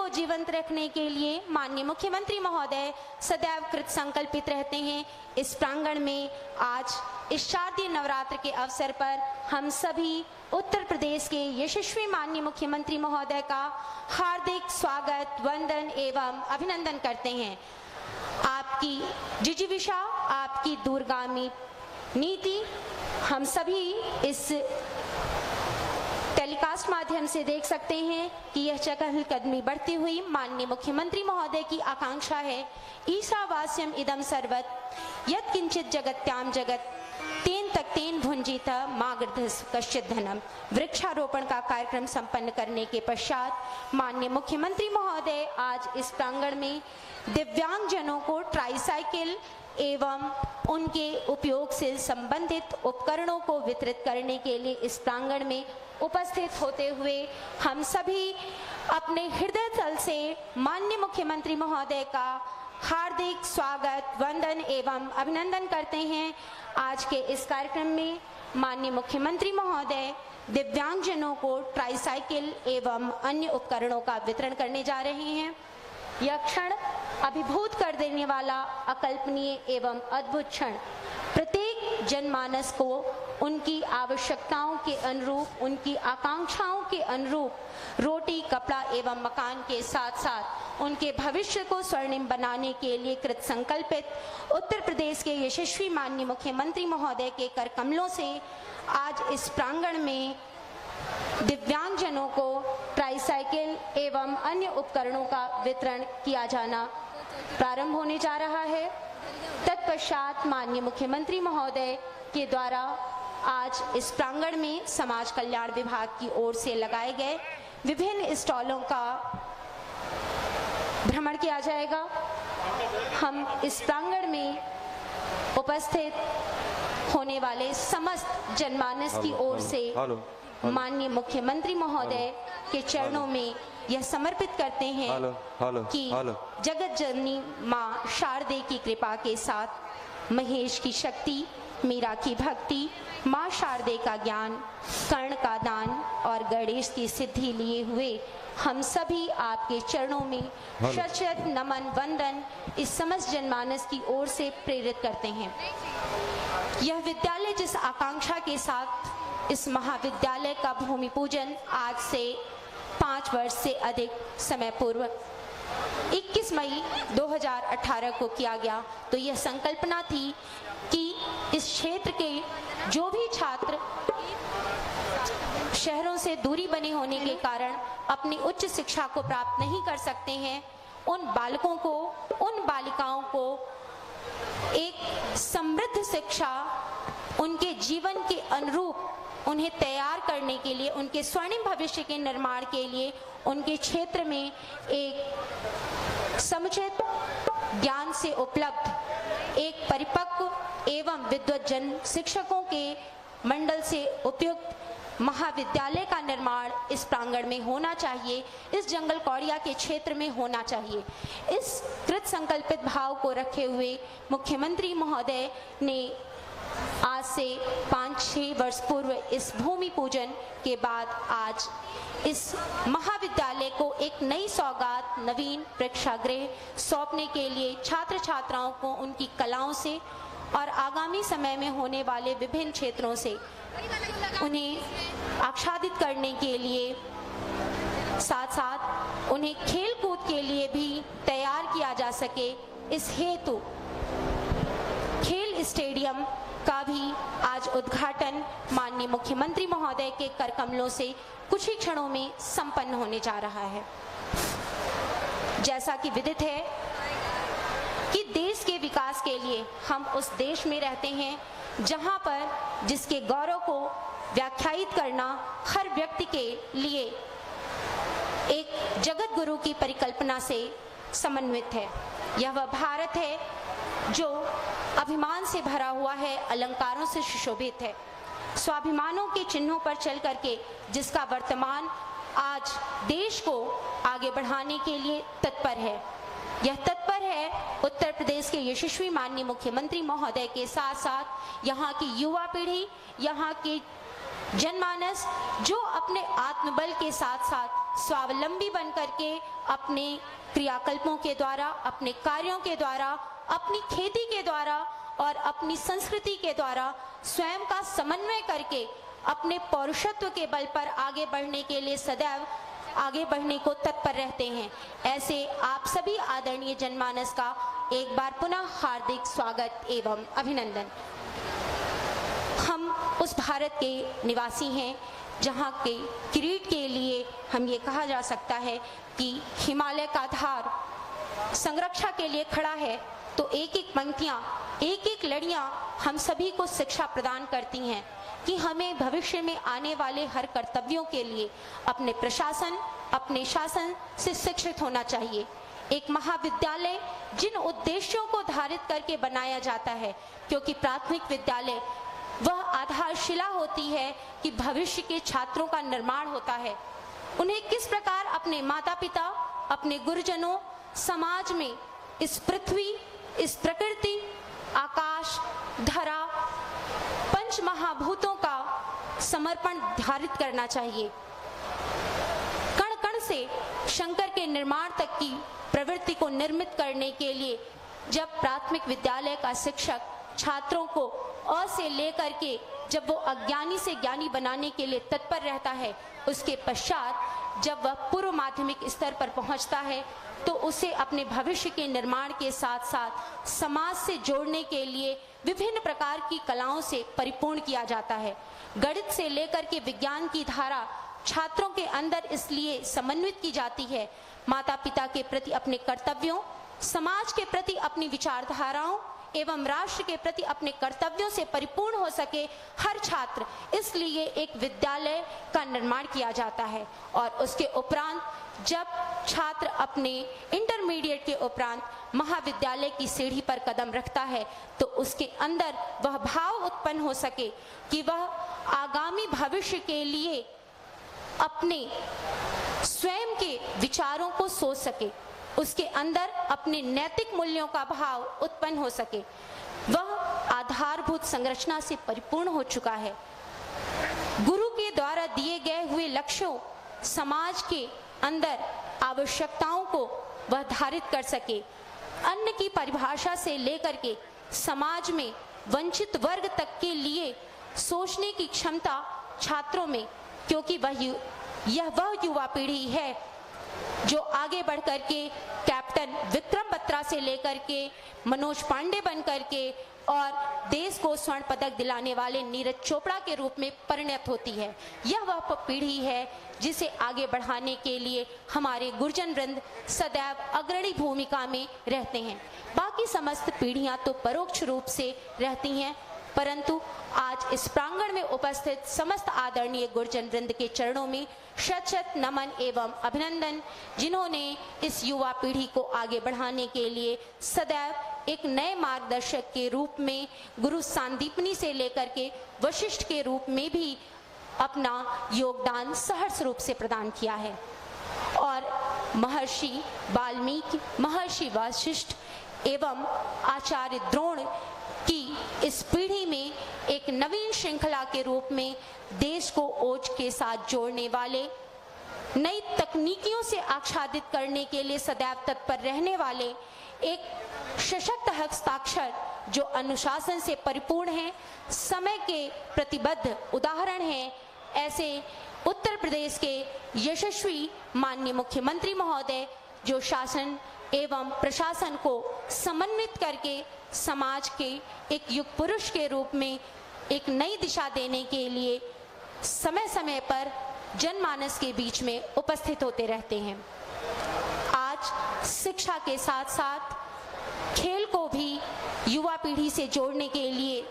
को जीवंत रखने के लिए माननीय मुख्यमंत्री महोदय सदैव कृत संकल्पित रहते हैं। इस प्रांगण में आज इस शारदीय नवरात्र के अवसर पर हम सभी उत्तर प्रदेश के यशस्वी माननीय मुख्यमंत्री महोदय का हार्दिक स्वागत, वंदन एवं अभिनंदन करते हैं। आपकी जिजीविषा, आपकी दूरगामी नीति हम सभी इस टेलीकास्ट माध्यम से देख सकते हैं कि यह चहलकदमी बढ़ती हुई माननीय मुख्यमंत्री महोदय की आकांक्षा है। ईशावास्यम इदम सर्वत यत् किंचित जगत्याम जगत तेन तक तेन भुंजित मागर्धस कश्चित धनम। वृक्षारोपण का कार्यक्रम संपन्न करने के पश्चात माननीय मुख्यमंत्री महोदय आज इस प्रांगण में दिव्यांग जनों को ट्राईसाइकिल एवं उनके उपयोग से संबंधित उपकरणों को वितरित करने के लिए इस प्रांगण में उपस्थित होते हुए हम सभी अपने हृदय तल से माननीय मुख्यमंत्री महोदय का हार्दिक स्वागत, वंदन एवं अभिनंदन करते हैं। आज के इस कार्यक्रम में माननीय मुख्यमंत्री महोदय दिव्यांगजनों को ट्राईसाइकिल एवं अन्य उपकरणों का वितरण करने जा रहे हैं। यह क्षण अभिभूत कर देने वाला अकल्पनीय एवं अद्भुत क्षण प्रत्येक जनमानस को उनकी आवश्यकताओं के अनुरूप, उनकी आकांक्षाओं के अनुरूप रोटी, कपड़ा एवं मकान के साथ साथ उनके भविष्य को स्वर्णिम बनाने के लिए कृत संकल्पित उत्तर प्रदेश के यशस्वी माननीय मुख्यमंत्री महोदय के कर कमलों से आज इस प्रांगण में दिव्यांगजनों को ट्राईसाइकिल एवं अन्य उपकरणों का वितरण किया जाना प्रारंभ होने जा रहा है। तत्पश्चात माननीय मुख्यमंत्री महोदय के द्वारा आज इस प्रांगण में समाज कल्याण विभाग की ओर से लगाए गए विभिन्न स्टॉलों का भ्रमण किया जाएगा। हम इस प्रांगण में उपस्थित होने वाले समस्त जनमानस की ओर से माननीय मुख्यमंत्री महोदय के चरणों में यह समर्पित करते हैं कि जगत जननी माँ शारदे की कृपा के साथ महेश की शक्ति, मीरा की भक्ति, माँ शारदे का ज्ञान, कर्ण का दान और गणेश की सिद्धि लिए हुए हम सभी आपके चरणों में शत शत नमन वंदन इस समस्त जनमानस की ओर से प्रेरित करते हैं। यह विद्यालय जिस आकांक्षा के साथ इस महाविद्यालय का भूमि पूजन आज से 5 वर्ष से अधिक समय पूर्व 21 मई 2018 को किया गया, तो यह संकल्पना थी कि इस क्षेत्र के जो भी छात्र शहरों से दूरी बने होने के कारण अपनी उच्च शिक्षा को प्राप्त नहीं कर सकते हैं, उन बालकों को, उन बालिकाओं को एक समृद्ध शिक्षा उनके जीवन के अनुरूप उन्हें तैयार करने के लिए, उनके स्वर्णिम भविष्य के निर्माण के लिए उनके क्षेत्र में एक समुचित ज्ञान से उपलब्ध एक परिपक्व एवं विद्वज्जन शिक्षकों के मंडल से उपयुक्त महाविद्यालय का निर्माण इस प्रांगण में होना चाहिए, इस जंगल कौड़िया के क्षेत्र में होना चाहिए। इस कृत संकल्पित भाव को रखे हुए मुख्यमंत्री महोदय ने आज से 5-6 वर्ष पूर्व इस भूमि पूजन के बाद आज इस महाविद्यालय को एक नई सौगात, नवीन प्रेक्षागृह सौंपने के लिए छात्र छात्राओं को उनकी कलाओं से और आगामी समय में होने वाले विभिन्न क्षेत्रों से उन्हें आच्छादित करने के लिए, साथ साथ उन्हें खेल कूद के लिए भी तैयार किया जा सके, इस हेतु खेल स्टेडियम का भी आज उद्घाटन माननीय मुख्यमंत्री महोदय के कर कमलों से कुछ ही क्षणों में संपन्न होने जा रहा है। जैसा कि विदित है कि देश के विकास के लिए हम उस देश में रहते हैं जहां पर जिसके गौरव को व्याख्यायित करना हर व्यक्ति के लिए एक जगत गुरु की परिकल्पना से समन्वित है। यह वह भारत है जो अभिमान से भरा हुआ है, अलंकारों से सुशोभित है, स्वाभिमानों के चिन्हों पर चल करके जिसका वर्तमान आज देश को आगे बढ़ाने के लिए तत्पर है। यह तत्पर है उत्तर प्रदेश के यशस्वी माननीय मुख्यमंत्री महोदय के साथ साथ यहाँ की युवा पीढ़ी, यहाँ की जनमानस जो अपने आत्मबल के साथ साथ स्वावलंबी बन करके अपने क्रियाकल्पों के द्वारा, अपने कार्यों के द्वारा, अपनी खेती के द्वारा और अपनी संस्कृति के द्वारा स्वयं का समन्वय करके अपने पौरुषत्व के बल पर आगे बढ़ने के लिए सदैव आगे बढ़ने को तत्पर रहते हैं। ऐसे आप सभी आदरणीय जनमानस का एक बार पुनः हार्दिक स्वागत एवं अभिनंदन। हम उस भारत के निवासी हैं जहाँ के किरीट के लिए हम ये कहा जा सकता है कि हिमालय का आधार संरक्षा के लिए खड़ा है, तो एक एक पंक्तियाँ, एक एक लड़ियाँ हम सभी को शिक्षा प्रदान करती हैं कि हमें भविष्य में आने वाले हर कर्तव्यों के लिए अपने प्रशासन, अपने शासन से शिक्षित होना चाहिए। एक महाविद्यालय जिन उद्देश्यों को धारित करके बनाया जाता है, क्योंकि प्राथमिक विद्यालय वह आधारशिला होती है कि भविष्य के छात्रों का निर्माण होता है। उन्हें किस प्रकार अपने माता पिता, अपने गुरुजनों, समाज में इस पृथ्वी, इस प्रकृति, आकाश, धरा, पंच महाभूतों का समर्पण धारित करना चाहिए। कण कण से शंकर के निर्माण तक की प्रवृत्ति को निर्मित करने के लिए जब प्राथमिक विद्यालय का शिक्षक छात्रों को अ से लेकर के जब वो अज्ञानी से ज्ञानी बनाने के लिए तत्पर रहता है, उसके पश्चात जब वह पूर्व माध्यमिक स्तर पर पहुंचता है तो उसे अपने भविष्य के निर्माण के साथ साथ समाज से जोड़ने के लिए विभिन्न प्रकार की कलाओं से परिपूर्ण किया जाता है। गणित से लेकर के विज्ञान की धारा छात्रों के अंदर इसलिए समन्वित की जाती है, माता पिता के प्रति अपने कर्तव्यों, समाज के प्रति अपनी विचारधाराओं एवं राष्ट्र के प्रति अपने कर्तव्यों से परिपूर्ण हो सके हर छात्र, इसलिए एक विद्यालय का निर्माण किया जाता है। और उसके उपरांत जब छात्र अपने इंटरमीडिएट के उपरांत महाविद्यालय की सीढ़ी पर कदम रखता है तो उसके अंदर वह भाव उत्पन्न हो सके कि वह आगामी भविष्य के लिए अपने स्वयं के विचारों को सोच सके, उसके अंदर अपने नैतिक मूल्यों का भाव उत्पन्न हो सके। वह आधारभूत संरचना से परिपूर्ण हो चुका है। गुरु के द्वारा दिए गए हुए लक्ष्यों, समाज के अंदर आवश्यकताओं को वह धारित कर सके। अन्न की परिभाषा से लेकर के समाज में वंचित वर्ग तक के लिए सोचने की क्षमता छात्रों में, क्योंकि यह वह युवा पीढ़ी है जो आगे बढ़ करके कैप्टन विक्रम बत्रा से लेकर के मनोज पांडे बन करके और देश को स्वर्ण पदक दिलाने वाले नीरज चोपड़ा के रूप में परिणत होती है। यह वह पीढ़ी है जिसे आगे बढ़ाने के लिए हमारे गुरुजन वृंद सदैव अग्रणी भूमिका में रहते हैं। बाकी समस्त पीढ़ियां तो परोक्ष रूप से रहती हैं, परंतु आज इस प्रांगण में उपस्थित समस्त आदरणीय गुरुजन वृंद के चरणों में शत शत नमन एवं अभिनंदन, जिन्होंने इस युवा पीढ़ी को आगे बढ़ाने के लिए सदैव एक नए मार्गदर्शक के रूप में गुरु सांदीपनी से लेकर के वशिष्ठ के रूप में भी अपना योगदान सहर्ष रूप से प्रदान किया है। और महर्षि वाल्मीकि, महर्षि वशिष्ठ एवं आचार्य द्रोण की इस पीढ़ी में एक नवीन श्रृंखला के रूप में देश को ओज के साथ जोड़ने वाले, नई तकनीकियों से आच्छादित करने के लिए सदैव तत्पर रहने वाले एक सशक्त हस्ताक्षर जो अनुशासन से परिपूर्ण है, समय के प्रतिबद्ध उदाहरण हैं, ऐसे उत्तर प्रदेश के यशस्वी माननीय मुख्यमंत्री महोदय जो शासन एवं प्रशासन को समन्वित करके समाज के एक युग पुरुष के रूप में एक नई दिशा देने के लिए समय समय पर जनमानस के बीच में उपस्थित होते रहते हैं। आज शिक्षा के साथ साथ खेल को भी युवा पीढ़ी से जोड़ने के लिए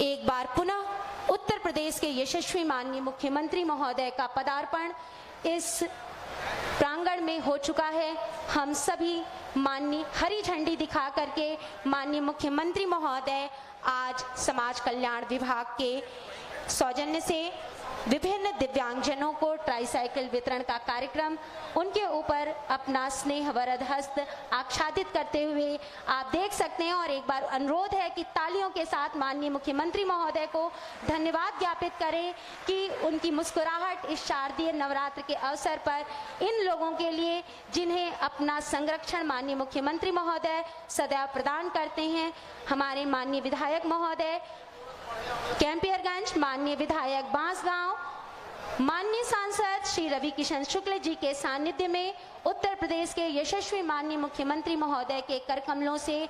एक बार पुनः उत्तर प्रदेश के यशस्वी माननीय मुख्यमंत्री महोदय का पदार्पण इस प्रांगण में हो चुका है। हम सभी माननीय हरी झंडी दिखा करके माननीय मुख्यमंत्री महोदय आज समाज कल्याण विभाग के सौजन्य से विभिन्न दिव्यांगजनों को ट्राईसाइकिल वितरण का कार्यक्रम, उनके ऊपर अपना स्नेह वरद हस्त आच्छादित करते हुए आप देख सकते हैं। और एक बार अनुरोध है कि तालियों के साथ माननीय मुख्यमंत्री महोदय को धन्यवाद ज्ञापित करें कि उनकी मुस्कुराहट इस शारदीय नवरात्र के अवसर पर इन लोगों के लिए जिन्हें अपना संरक्षण माननीय मुख्यमंत्री महोदय सदैव प्रदान करते हैं। हमारे माननीय विधायक महोदय कैंपियरगंज, माननीय विधायक बांसगांव, माननीय सांसद श्री रवि किशन शुक्ल जी के सानिध्य में उत्तर प्रदेश के यशस्वी माननीय मुख्यमंत्री महोदय के कर कमलों से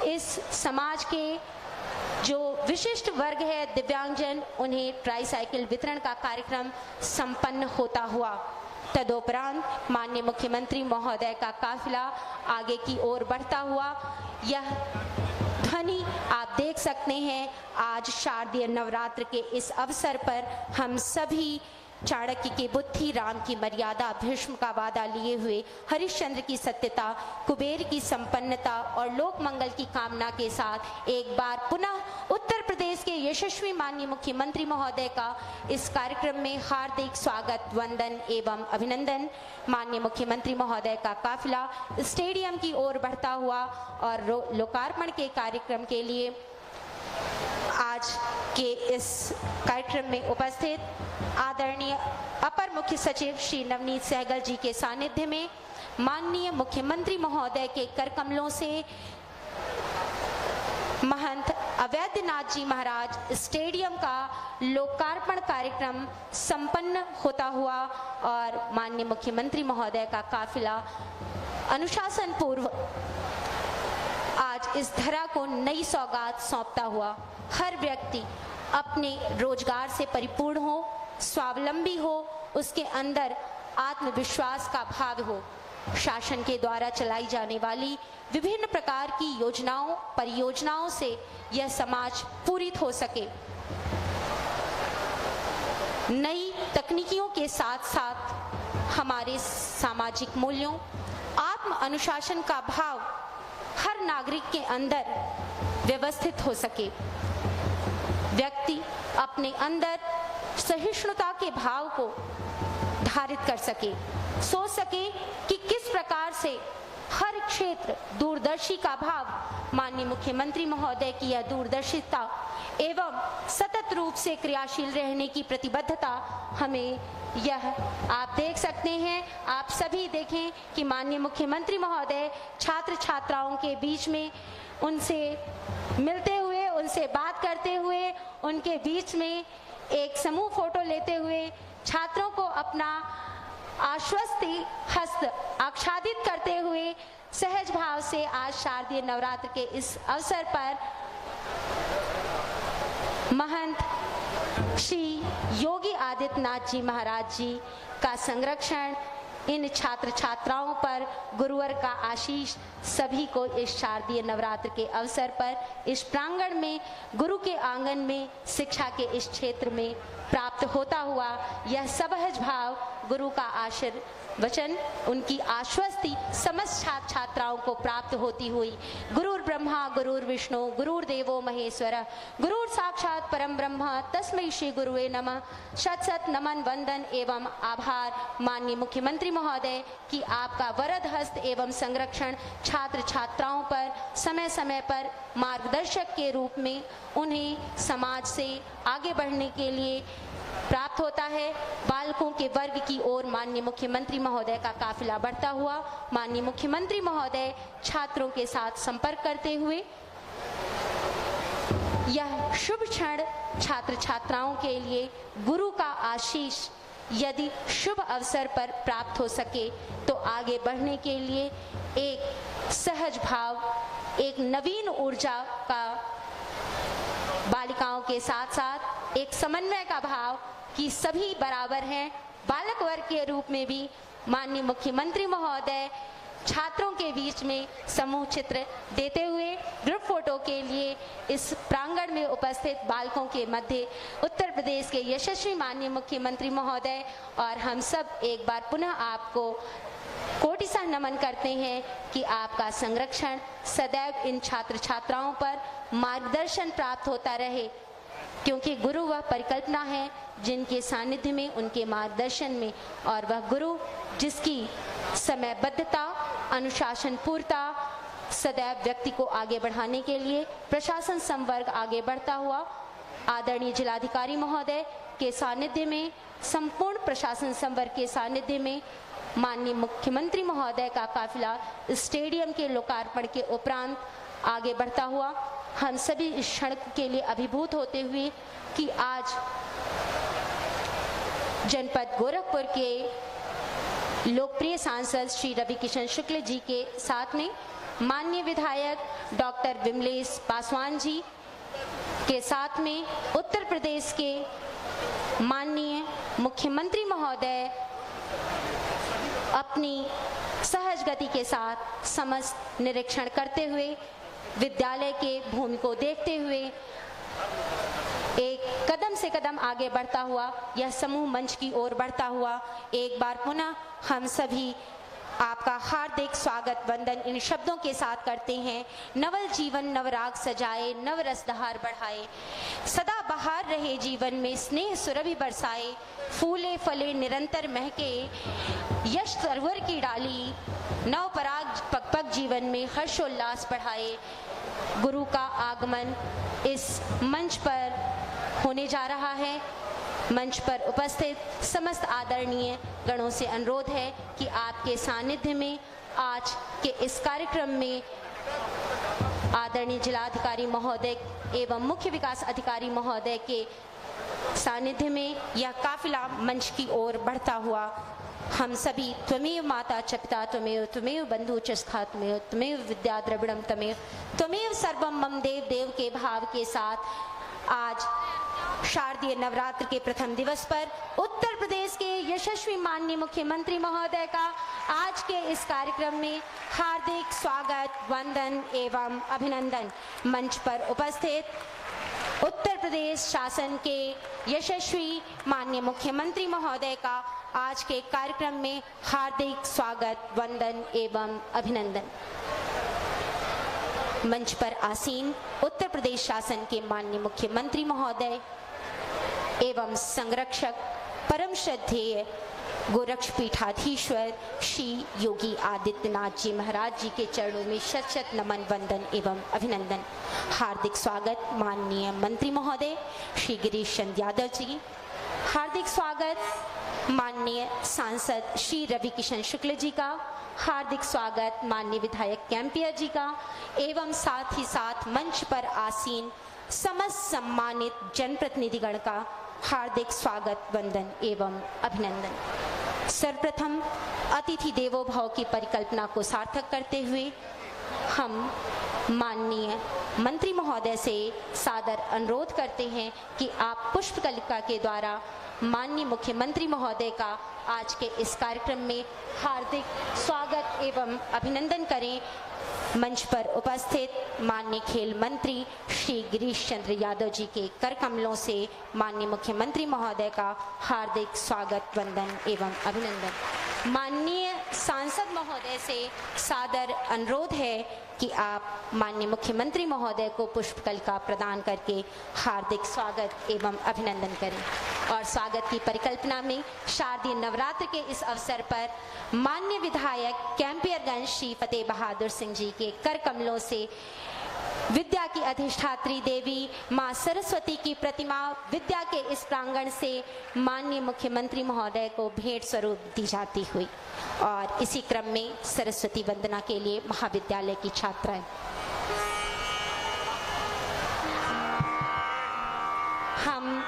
इस समाज के जो विशिष्ट वर्ग है दिव्यांगजन, उन्हें ट्राईसाइकिल वितरण का कार्यक्रम संपन्न होता हुआ। तदोपरांत माननीय मुख्यमंत्री महोदय का काफिला आगे की ओर बढ़ता हुआ, यह ध्वनि आप देख सकते हैं। आज शारदीय नवरात्र के इस अवसर पर हम सभी चाणक्य की बुद्धि, राम की मर्यादा, भीष्म का वादा लिए हुए, हरिश्चंद्र की सत्यता, कुबेर की संपन्नता और लोक मंगल की कामना के साथ एक बार पुनः उत्तर प्रदेश के यशस्वी माननीय मुख्यमंत्री महोदय का इस कार्यक्रम में हार्दिक स्वागत, वंदन एवं अभिनंदन। माननीय मुख्यमंत्री महोदय का काफिला स्टेडियम की ओर बढ़ता हुआ और लोकार्पण के कार्यक्रम के लिए आज के इस कार्यक्रम में उपस्थित आदरणीय अपर मुख्य सचिव श्री नवनीत सहगल जी के सानिध्य में माननीय मुख्यमंत्री महोदय के कर कमलों से महंत अवैधनाथ जी महाराज स्टेडियम का लोकार्पण कार्यक्रम संपन्न होता हुआ और माननीय मुख्यमंत्री महोदय का काफिला अनुशासन पूर्व आज इस धरा को नई सौगात सौंपता हुआ। हर व्यक्ति अपने रोजगार से परिपूर्ण हो, स्वावलंबी हो, उसके अंदर आत्मविश्वास का भाव हो, शासन के द्वारा चलाई जाने वाली विभिन्न प्रकार की योजनाओं, परियोजनाओं से यह समाज पूरित हो सके। नई तकनीकियों के साथ साथ हमारे सामाजिक मूल्यों, आत्म अनुशासन का भाव हर नागरिक के अंदर व्यवस्थित हो सके। व्यक्ति अपने अंदर सहिष्णुता के भाव को धारित कर सके, सोच सके कि किस प्रकार से हर क्षेत्र दूरदर्शी का भाव, माननीय मुख्यमंत्री महोदय की यह दूरदर्शिता एवं सतत रूप से क्रियाशील रहने की प्रतिबद्धता हमें यह आप देख सकते हैं। आप सभी देखें कि माननीय मुख्यमंत्री महोदय छात्र छात्राओं के बीच में उनसे मिलते हुए, उनसे बात करते हुए, उनके बीच में एक समूह फोटो लेते हुए छात्रों को अपना आश्वस्ति हस्त आच्छादित करते हुए सहज भाव से आज शारदीय नवरात्र के इस अवसर पर महंत श्री योगी आदित्यनाथ जी महाराज जी का संरक्षण, इन छात्र छात्राओं पर गुरुवर का आशीष सभी को इस शारदीय नवरात्र के अवसर पर इस प्रांगण में, गुरु के आंगन में, शिक्षा के इस क्षेत्र में प्राप्त होता हुआ यह सबहज भाव, गुरु का आशीर्वचन, उनकी आश्वस्ति समस्त छात्र छात्राओं को प्राप्त होती हुई गुरुर ब्रह्मा गुरुर विष्णु गुरुर्देवो महेश्वर गुरुर साक्षात परम ब्रह्म तस्मै श्री गुरुवे नमः। शत शत नमन वंदन एवं आभार माननीय मुख्यमंत्री महोदय कि आपका वरद हस्त एवं संरक्षण छात्र छात्राओं पर समय समय पर मार्गदर्शक के रूप में उन्हें समाज से आगे बढ़ने के लिए प्राप्त होता है। बालकों के वर्ग की ओर माननीय मुख्यमंत्री महोदय का काफिला बढ़ता हुआ, माननीय मुख्यमंत्री महोदय छात्रों के साथ संपर्क करते हुए यह शुभ क्षण छात्र छात्राओं के लिए गुरु का आशीष यदि शुभ अवसर पर प्राप्त हो सके तो आगे बढ़ने के लिए एक सहज भाव, एक नवीन ऊर्जा का बालिकाओं के साथ साथ एक समन्वय का भाव कि सभी बराबर हैं, बालक वर्ग के रूप में भी माननीय मुख्यमंत्री महोदय छात्रों के बीच में समूह चित्र देते हुए ग्रुप फोटो के लिए इस प्रांगण में उपस्थित बालकों के मध्य उत्तर प्रदेश के यशस्वी माननीय मुख्यमंत्री महोदय और हम सब एक बार पुनः आपको कोटिसा नमन करते हैं कि आपका संरक्षण सदैव इन छात्र छात्राओं पर मार्गदर्शन प्राप्त होता रहे। क्योंकि गुरु वह परिकल्पना है जिनके सानिध्य में, उनके मार्गदर्शन में, और वह गुरु जिसकी समयबद्धता, अनुशासनपूर्ता सदैव व्यक्ति को आगे बढ़ाने के लिए प्रशासन संवर्ग आगे बढ़ता हुआ आदरणीय जिलाधिकारी महोदय के सानिध्य में, संपूर्ण प्रशासन संवर्ग के सानिध्य में माननीय मुख्यमंत्री महोदय का काफिला स्टेडियम के लोकार्पण के उपरांत आगे बढ़ता हुआ हम सभी इस क्षण के लिए अभिभूत होते हुए कि आज जनपद गोरखपुर के लोकप्रिय सांसद श्री रवि किशन शुक्ल जी के साथ में माननीय विधायक डॉक्टर विमलेश पासवान जी के साथ में उत्तर प्रदेश के माननीय मुख्यमंत्री महोदय अपनी सहज गति के साथ समस्त निरीक्षण करते हुए, विद्यालय के भूमि को देखते हुए एक कदम से कदम आगे बढ़ता हुआ यह समूह मंच की ओर बढ़ता हुआ एक बार पुनः हम सभी आपका हार्दिक स्वागत वंदन इन शब्दों के साथ करते हैं। नवल जीवन नवराग सजाए, नव रसधार बढ़ाए, सदा बहार रहे जीवन में, स्नेह सुरभि बरसाए, फूले फले निरंतर महके, यश सरवर की डाली, नव पराग पग पग जीवन में हर्षोल्लास बढ़ाए। गुरु का आगमन इस मंच पर होने जा रहा है। मंच पर उपस्थित समस्त आदरणीय गणों से अनुरोध है कि आपके सानिध्य में आज के इस कार्यक्रम में आदरणीय जिलाधिकारी महोदय एवं मुख्य विकास अधिकारी महोदय के सानिध्य में यह काफिला मंच की ओर बढ़ता हुआ हम सभी त्वमेव माता च पिता त्वमेव, त्वमेव बंधु च सखा त्वमेव, त्वमेव विद्या द्रविड़म त्वमेव, त्वमेव सर्वम मम देव देव के भाव के साथ आज शारदीय नवरात्र के प्रथम दिवस पर उत्तर प्रदेश के यशस्वी माननीय मुख्यमंत्री महोदय का आज के इस कार्यक्रम में हार्दिक स्वागत, वंदन एवं अभिनंदन। मंच पर उपस्थित उत्तर प्रदेश शासन के यशस्वी माननीय मुख्यमंत्री महोदय का आज के कार्यक्रम में हार्दिक स्वागत, वंदन एवं अभिनंदन। मंच पर आसीन उत्तर प्रदेश शासन के माननीय मुख्यमंत्री महोदय एवं संरक्षक परम श्रद्धेय गोरक्ष पीठाधीश्वर श्री योगी आदित्यनाथ जी महाराज जी के चरणों में शत शत नमन, वंदन एवं अभिनंदन। हार्दिक स्वागत माननीय मंत्री महोदय श्री गिरीश चंद्र यादव जी। हार्दिक स्वागत माननीय सांसद श्री रवि किशन शुक्ल जी का। हार्दिक स्वागत माननीय विधायक कैंपियर जी का एवं साथ ही साथ मंच पर आसीन समस्त सम्मानित जनप्रतिनिधिगण का हार्दिक स्वागत, वंदन एवं अभिनंदन। सर्वप्रथम अतिथि देवो भव की परिकल्पना को सार्थक करते हुए हम माननीय मंत्री महोदय से सादर अनुरोध करते हैं कि आप पुष्पकलिका के द्वारा माननीय मुख्यमंत्री महोदय का आज के इस कार्यक्रम में हार्दिक स्वागत एवं अभिनंदन करें। मंच पर उपस्थित माननीय खेल मंत्री श्री गिरीश चंद्र यादव जी के कर कमलों से माननीय मुख्यमंत्री महोदय का हार्दिक स्वागत, वंदन एवं अभिनंदन। माननीय सांसद महोदय से सादर अनुरोध है कि आप माननीय मुख्यमंत्री महोदय को पुष्पकलिका प्रदान करके हार्दिक स्वागत एवं अभिनंदन करें। और स्वागत की परिकल्पना में शारदीय नवरात्र के इस अवसर पर माननीय विधायक कैंपियरगंज श्री फतेह बहादुर सिंह जी के कर कमलों से विद्या की अधिष्ठात्री देवी मां सरस्वती की प्रतिमा विद्या के इस प्रांगण से माननीय मुख्यमंत्री महोदय को भेंट स्वरूप दी जाती हुई और इसी क्रम में सरस्वती वंदना के लिए महाविद्यालय की छात्राएं हम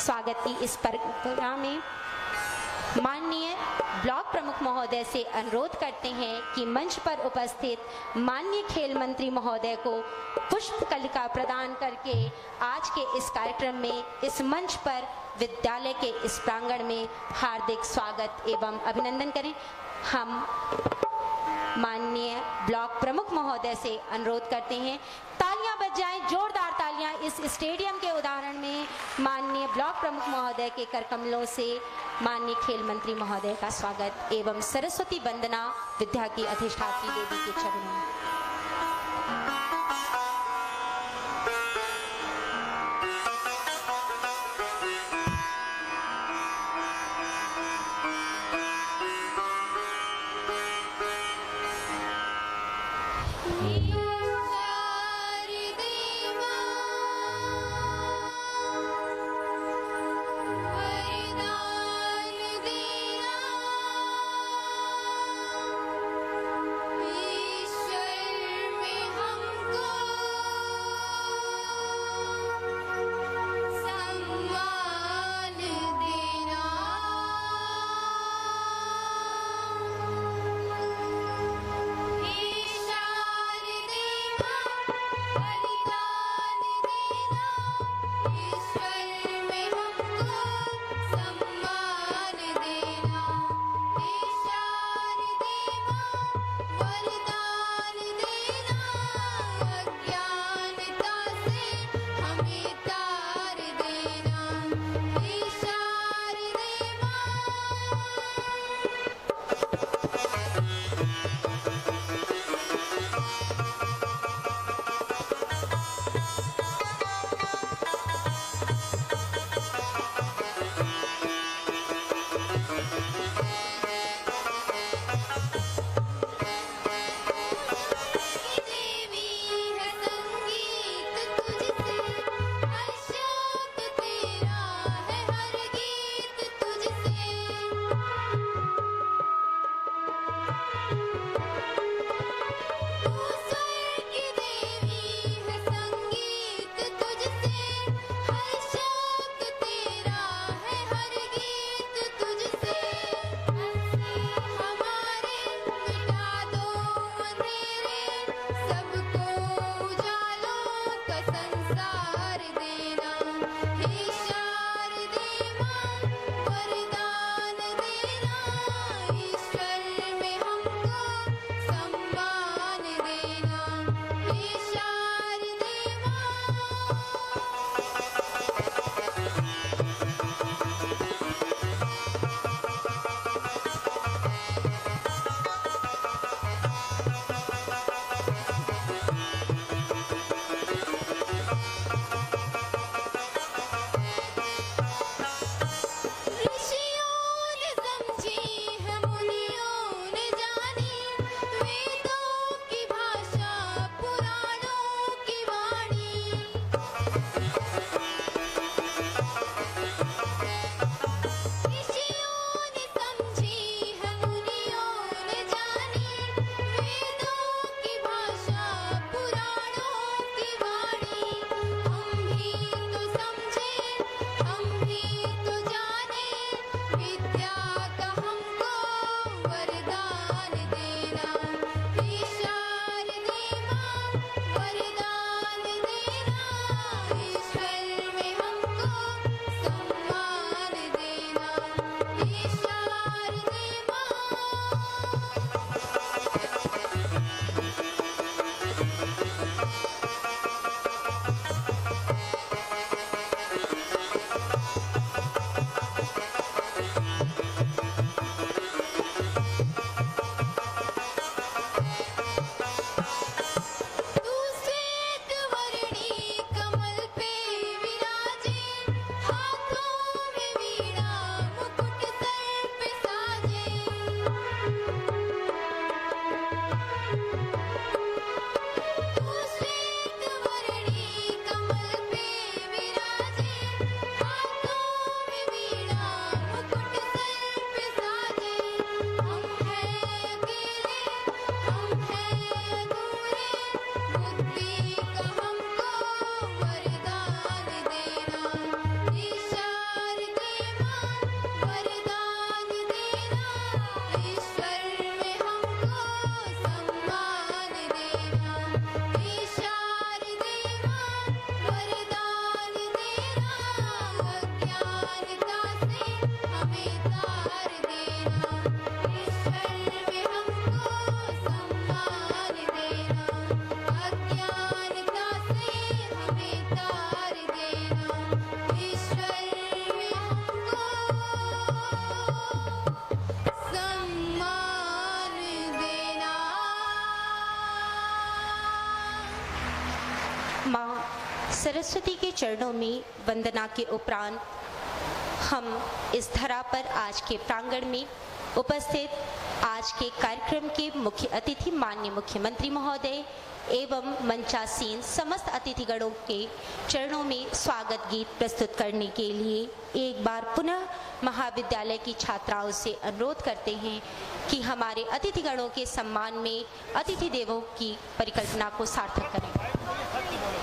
स्वागत की इस परंपरा में माननीय ब्लॉक प्रमुख महोदय से अनुरोध करते हैं कि मंच पर उपस्थित माननीय खेल मंत्री महोदय को पुष्पकलिका प्रदान करके आज के इस कार्यक्रम में इस मंच पर विद्यालय के इस प्रांगण में हार्दिक स्वागत एवं अभिनंदन करें। हम माननीय ब्लॉक प्रमुख महोदय से अनुरोध करते हैं, तालियां बज जाएं, जोरदार तालियां इस स्टेडियम के उदाहरण में माननीय ब्लॉक प्रमुख महोदय के कर कमलों से माननीय खेल मंत्री महोदय का स्वागत एवं सरस्वती वंदना विद्या की अधिष्ठात्री देवी के चरणों में। सरस्वती के चरणों में वंदना के उपरांत हम इस धरा पर आज के प्रांगण में उपस्थित आज के कार्यक्रम के मुख्य अतिथि माननीय मुख्यमंत्री महोदय एवं मंचासीन समस्त अतिथिगणों के चरणों में स्वागत गीत प्रस्तुत करने के लिए एक बार पुनः महाविद्यालय की छात्राओं से अनुरोध करते हैं कि हमारे अतिथिगणों के सम्मान में अतिथि देवों की परिकल्पना को सार्थक करें।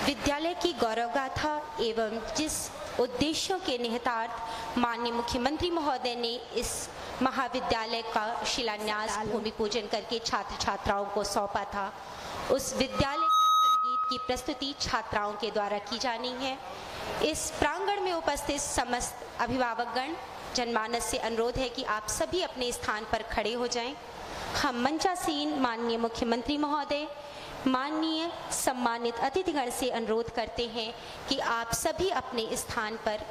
विद्यालय की गौरव गाथा एवं जिस उद्देश्यों के निहितार्थ माननीय मुख्यमंत्री महोदय ने इस महाविद्यालय का शिलान्यास भूमि पूजन करके छात्र छात्राओं को सौंपा था। उस विद्यालय के कुलगीत की प्रस्तुति छात्राओं के द्वारा की जानी है। इस प्रांगण में उपस्थित समस्त अभिभावकगण, जनमानस से अनुरोध है कि आप सभी अपने स्थान पर खड़े हो जाएं। हम मंचासीन माननीय मुख्यमंत्री महोदय, माननीय सम्मानित अतिथिगण से अनुरोध करते हैं कि आप सभी अपने स्थान पर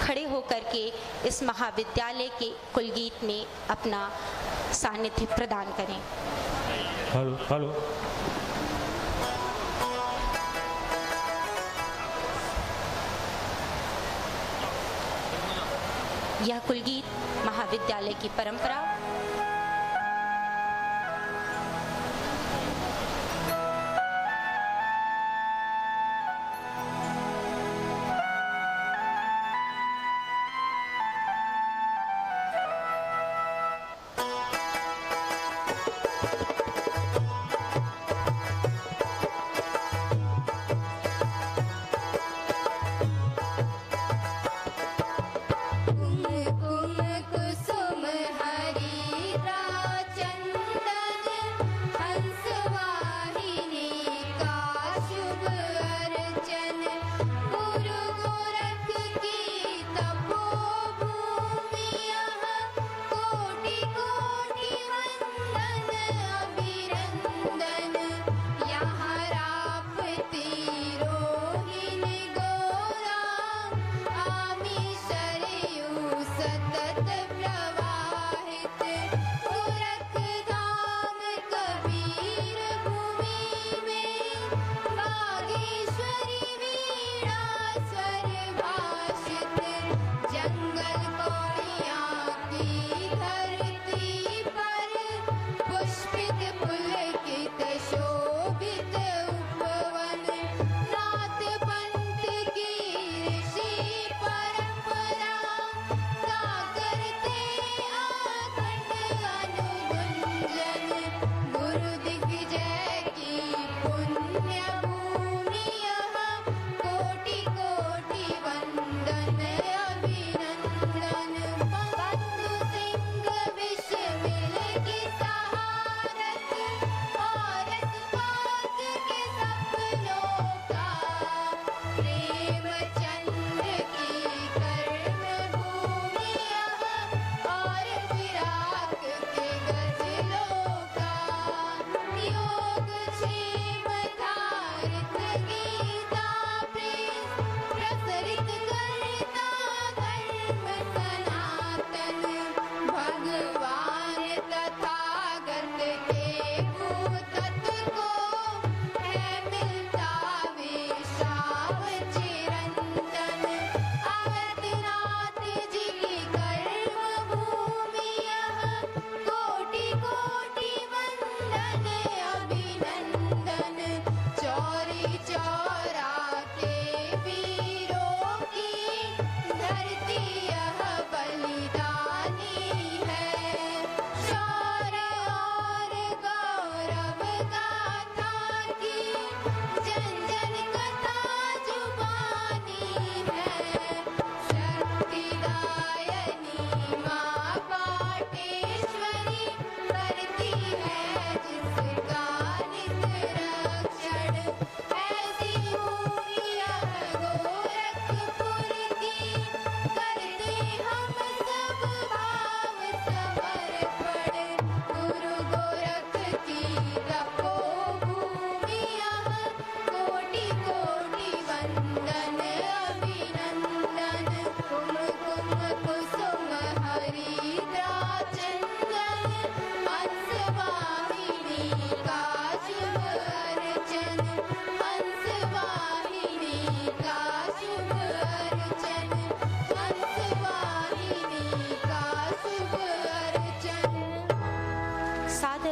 खड़े होकर के इस महाविद्यालय के कुलगीत में अपना सानिध्य प्रदान करें। Hello hello. यह कुलगीत महाविद्यालय की परंपरा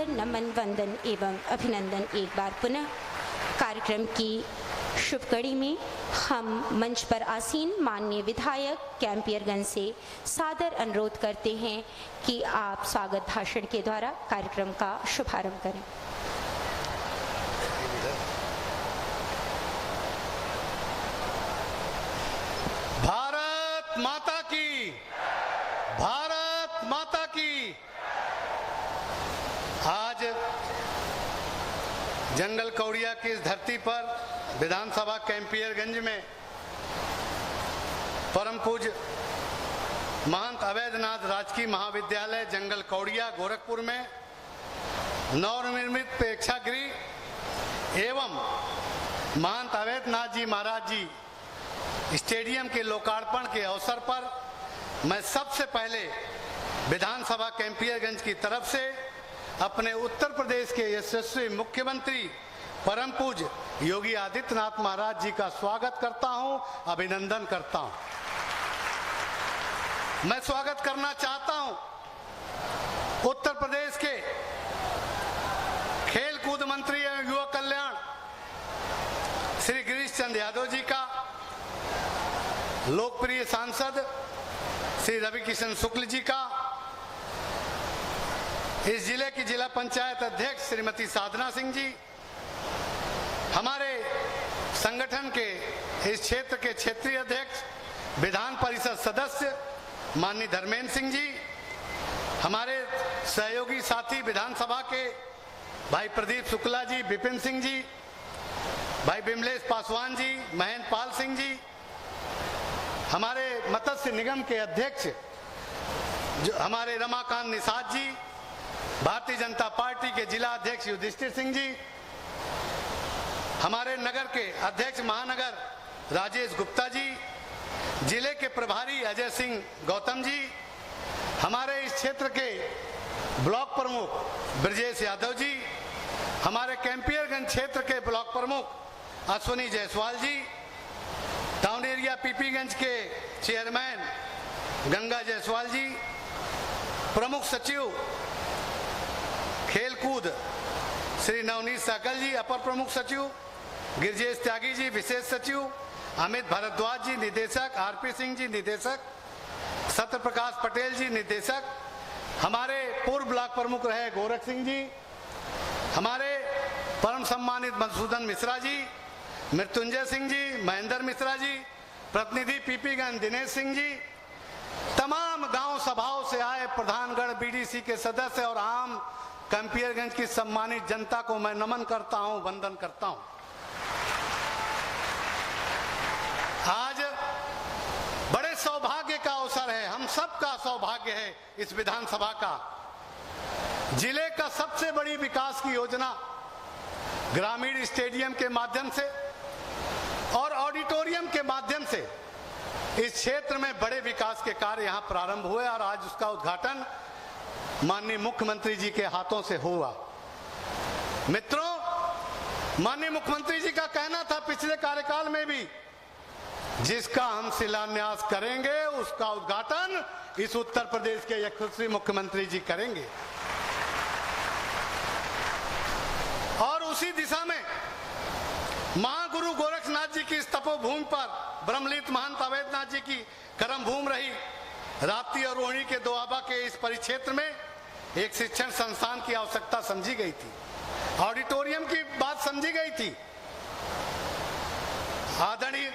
नमन वंदन एवं अभिनंदन एक बार पुनः। कार्यक्रम की शुभ कड़ी में हम मंच पर आसीन माननीय विधायक कैंपियरगंज से सादर अनुरोध करते हैं कि आप स्वागत भाषण के द्वारा कार्यक्रम का शुभारंभ करें। भारत माता की, भारत माता की। आज जंगल कौड़िया की इस धरती पर विधानसभा कैंपियरगंज में परम पूज्य महंत अवैधनाथ राजकीय महाविद्यालय जंगल कौड़िया गोरखपुर में नवनिर्मित प्रेक्षागृह एवं महंत अवैधनाथ जी महाराज जी स्टेडियम के लोकार्पण के अवसर पर मैं सबसे पहले विधानसभा कैंपियरगंज की तरफ से अपने उत्तर प्रदेश के यशस्वी मुख्यमंत्री परम पूज्य योगी आदित्यनाथ महाराज जी का स्वागत करता हूं, अभिनंदन करता हूं। मैं स्वागत करना चाहता हूं उत्तर प्रदेश के खेल कूद मंत्री एवं युवा कल्याण श्री गिरीश चंद यादव जी का, लोकप्रिय सांसद श्री रवि किशन शुक्ल जी का, इस जिले की जिला पंचायत अध्यक्ष श्रीमती साधना सिंह जी, हमारे संगठन के इस क्षेत्र के क्षेत्रीय अध्यक्ष विधान परिषद सदस्य माननीय धर्मेंद्र सिंह जी, हमारे सहयोगी साथी विधानसभा के भाई प्रदीप शुक्ला जी, विपिन सिंह जी, भाई बिमलेश पासवान जी, महेंद्र पाल सिंह जी, हमारे मत्स्य निगम के अध्यक्ष जो हमारे रमाकांत निषाद जी, भारतीय जनता पार्टी के जिला अध्यक्ष युधिष्ठिर सिंह जी, हमारे नगर के अध्यक्ष महानगर राजेश गुप्ता जी, जिले के प्रभारी अजय सिंह गौतम जी, हमारे इस क्षेत्र के ब्लॉक प्रमुख ब्रजेश यादव जी, हमारे कैंपियरगंज क्षेत्र के ब्लॉक प्रमुख अश्विनी जायसवाल जी, टाउन एरिया पीपीगंज के चेयरमैन गंगा जायसवाल जी, प्रमुख सचिव खेलकूद श्री नवनीत सहगल जी, अपर प्रमुख सचिव गिरजेश त्यागी जी, विशेष सचिव अमित भारद्वाज जी, निदेशक आरपी सिंह जी, निदेशक सत्य प्रकाश पटेल जी, निदेशक, हमारे पूर्व ब्लॉक प्रमुख रहे गोरख सिंह जी, हमारे परम सम्मानित मधुसूदन मिश्रा जी, मृत्युंजय सिंह जी, महेंद्र मिश्रा जी, प्रतिनिधि पीपीगंज दिनेश सिंह जी, तमाम गांव सभाओं से आए प्रधानगढ़ बीडीसी के सदस्य और आम कैंपियरगंज की सम्मानित जनता को मैं नमन करता हूं, वंदन करता हूं। आज बड़े सौभाग्य का अवसर है, हम सबका सौभाग्य है इस विधानसभा का। जिले का सबसे बड़ी विकास की योजना ग्रामीण स्टेडियम के माध्यम से और ऑडिटोरियम के माध्यम से इस क्षेत्र में बड़े विकास के कार्य यहां प्रारंभ हुए और आज उसका उद्घाटन माननीय मुख्यमंत्री जी के हाथों से हुआ। मित्रों, माननीय मुख्यमंत्री जी का कहना था पिछले कार्यकाल में भी, जिसका हम शिलान्यास करेंगे उसका उद्घाटन इस उत्तर प्रदेश के यशस्वी मुख्यमंत्री जी करेंगे। और उसी दिशा में महागुरु गोरखनाथ जी की इस तपोभूमि पर ब्रह्मलीन महंत अवैधनाथ जी की कर्म भूमि रही राप्ती और रोहिणी के दोआबा के इस परिक्षेत्र में एक शिक्षण संस्थान की आवश्यकता समझी गई थी, ऑडिटोरियम की बात समझी गई थी। आदरणीय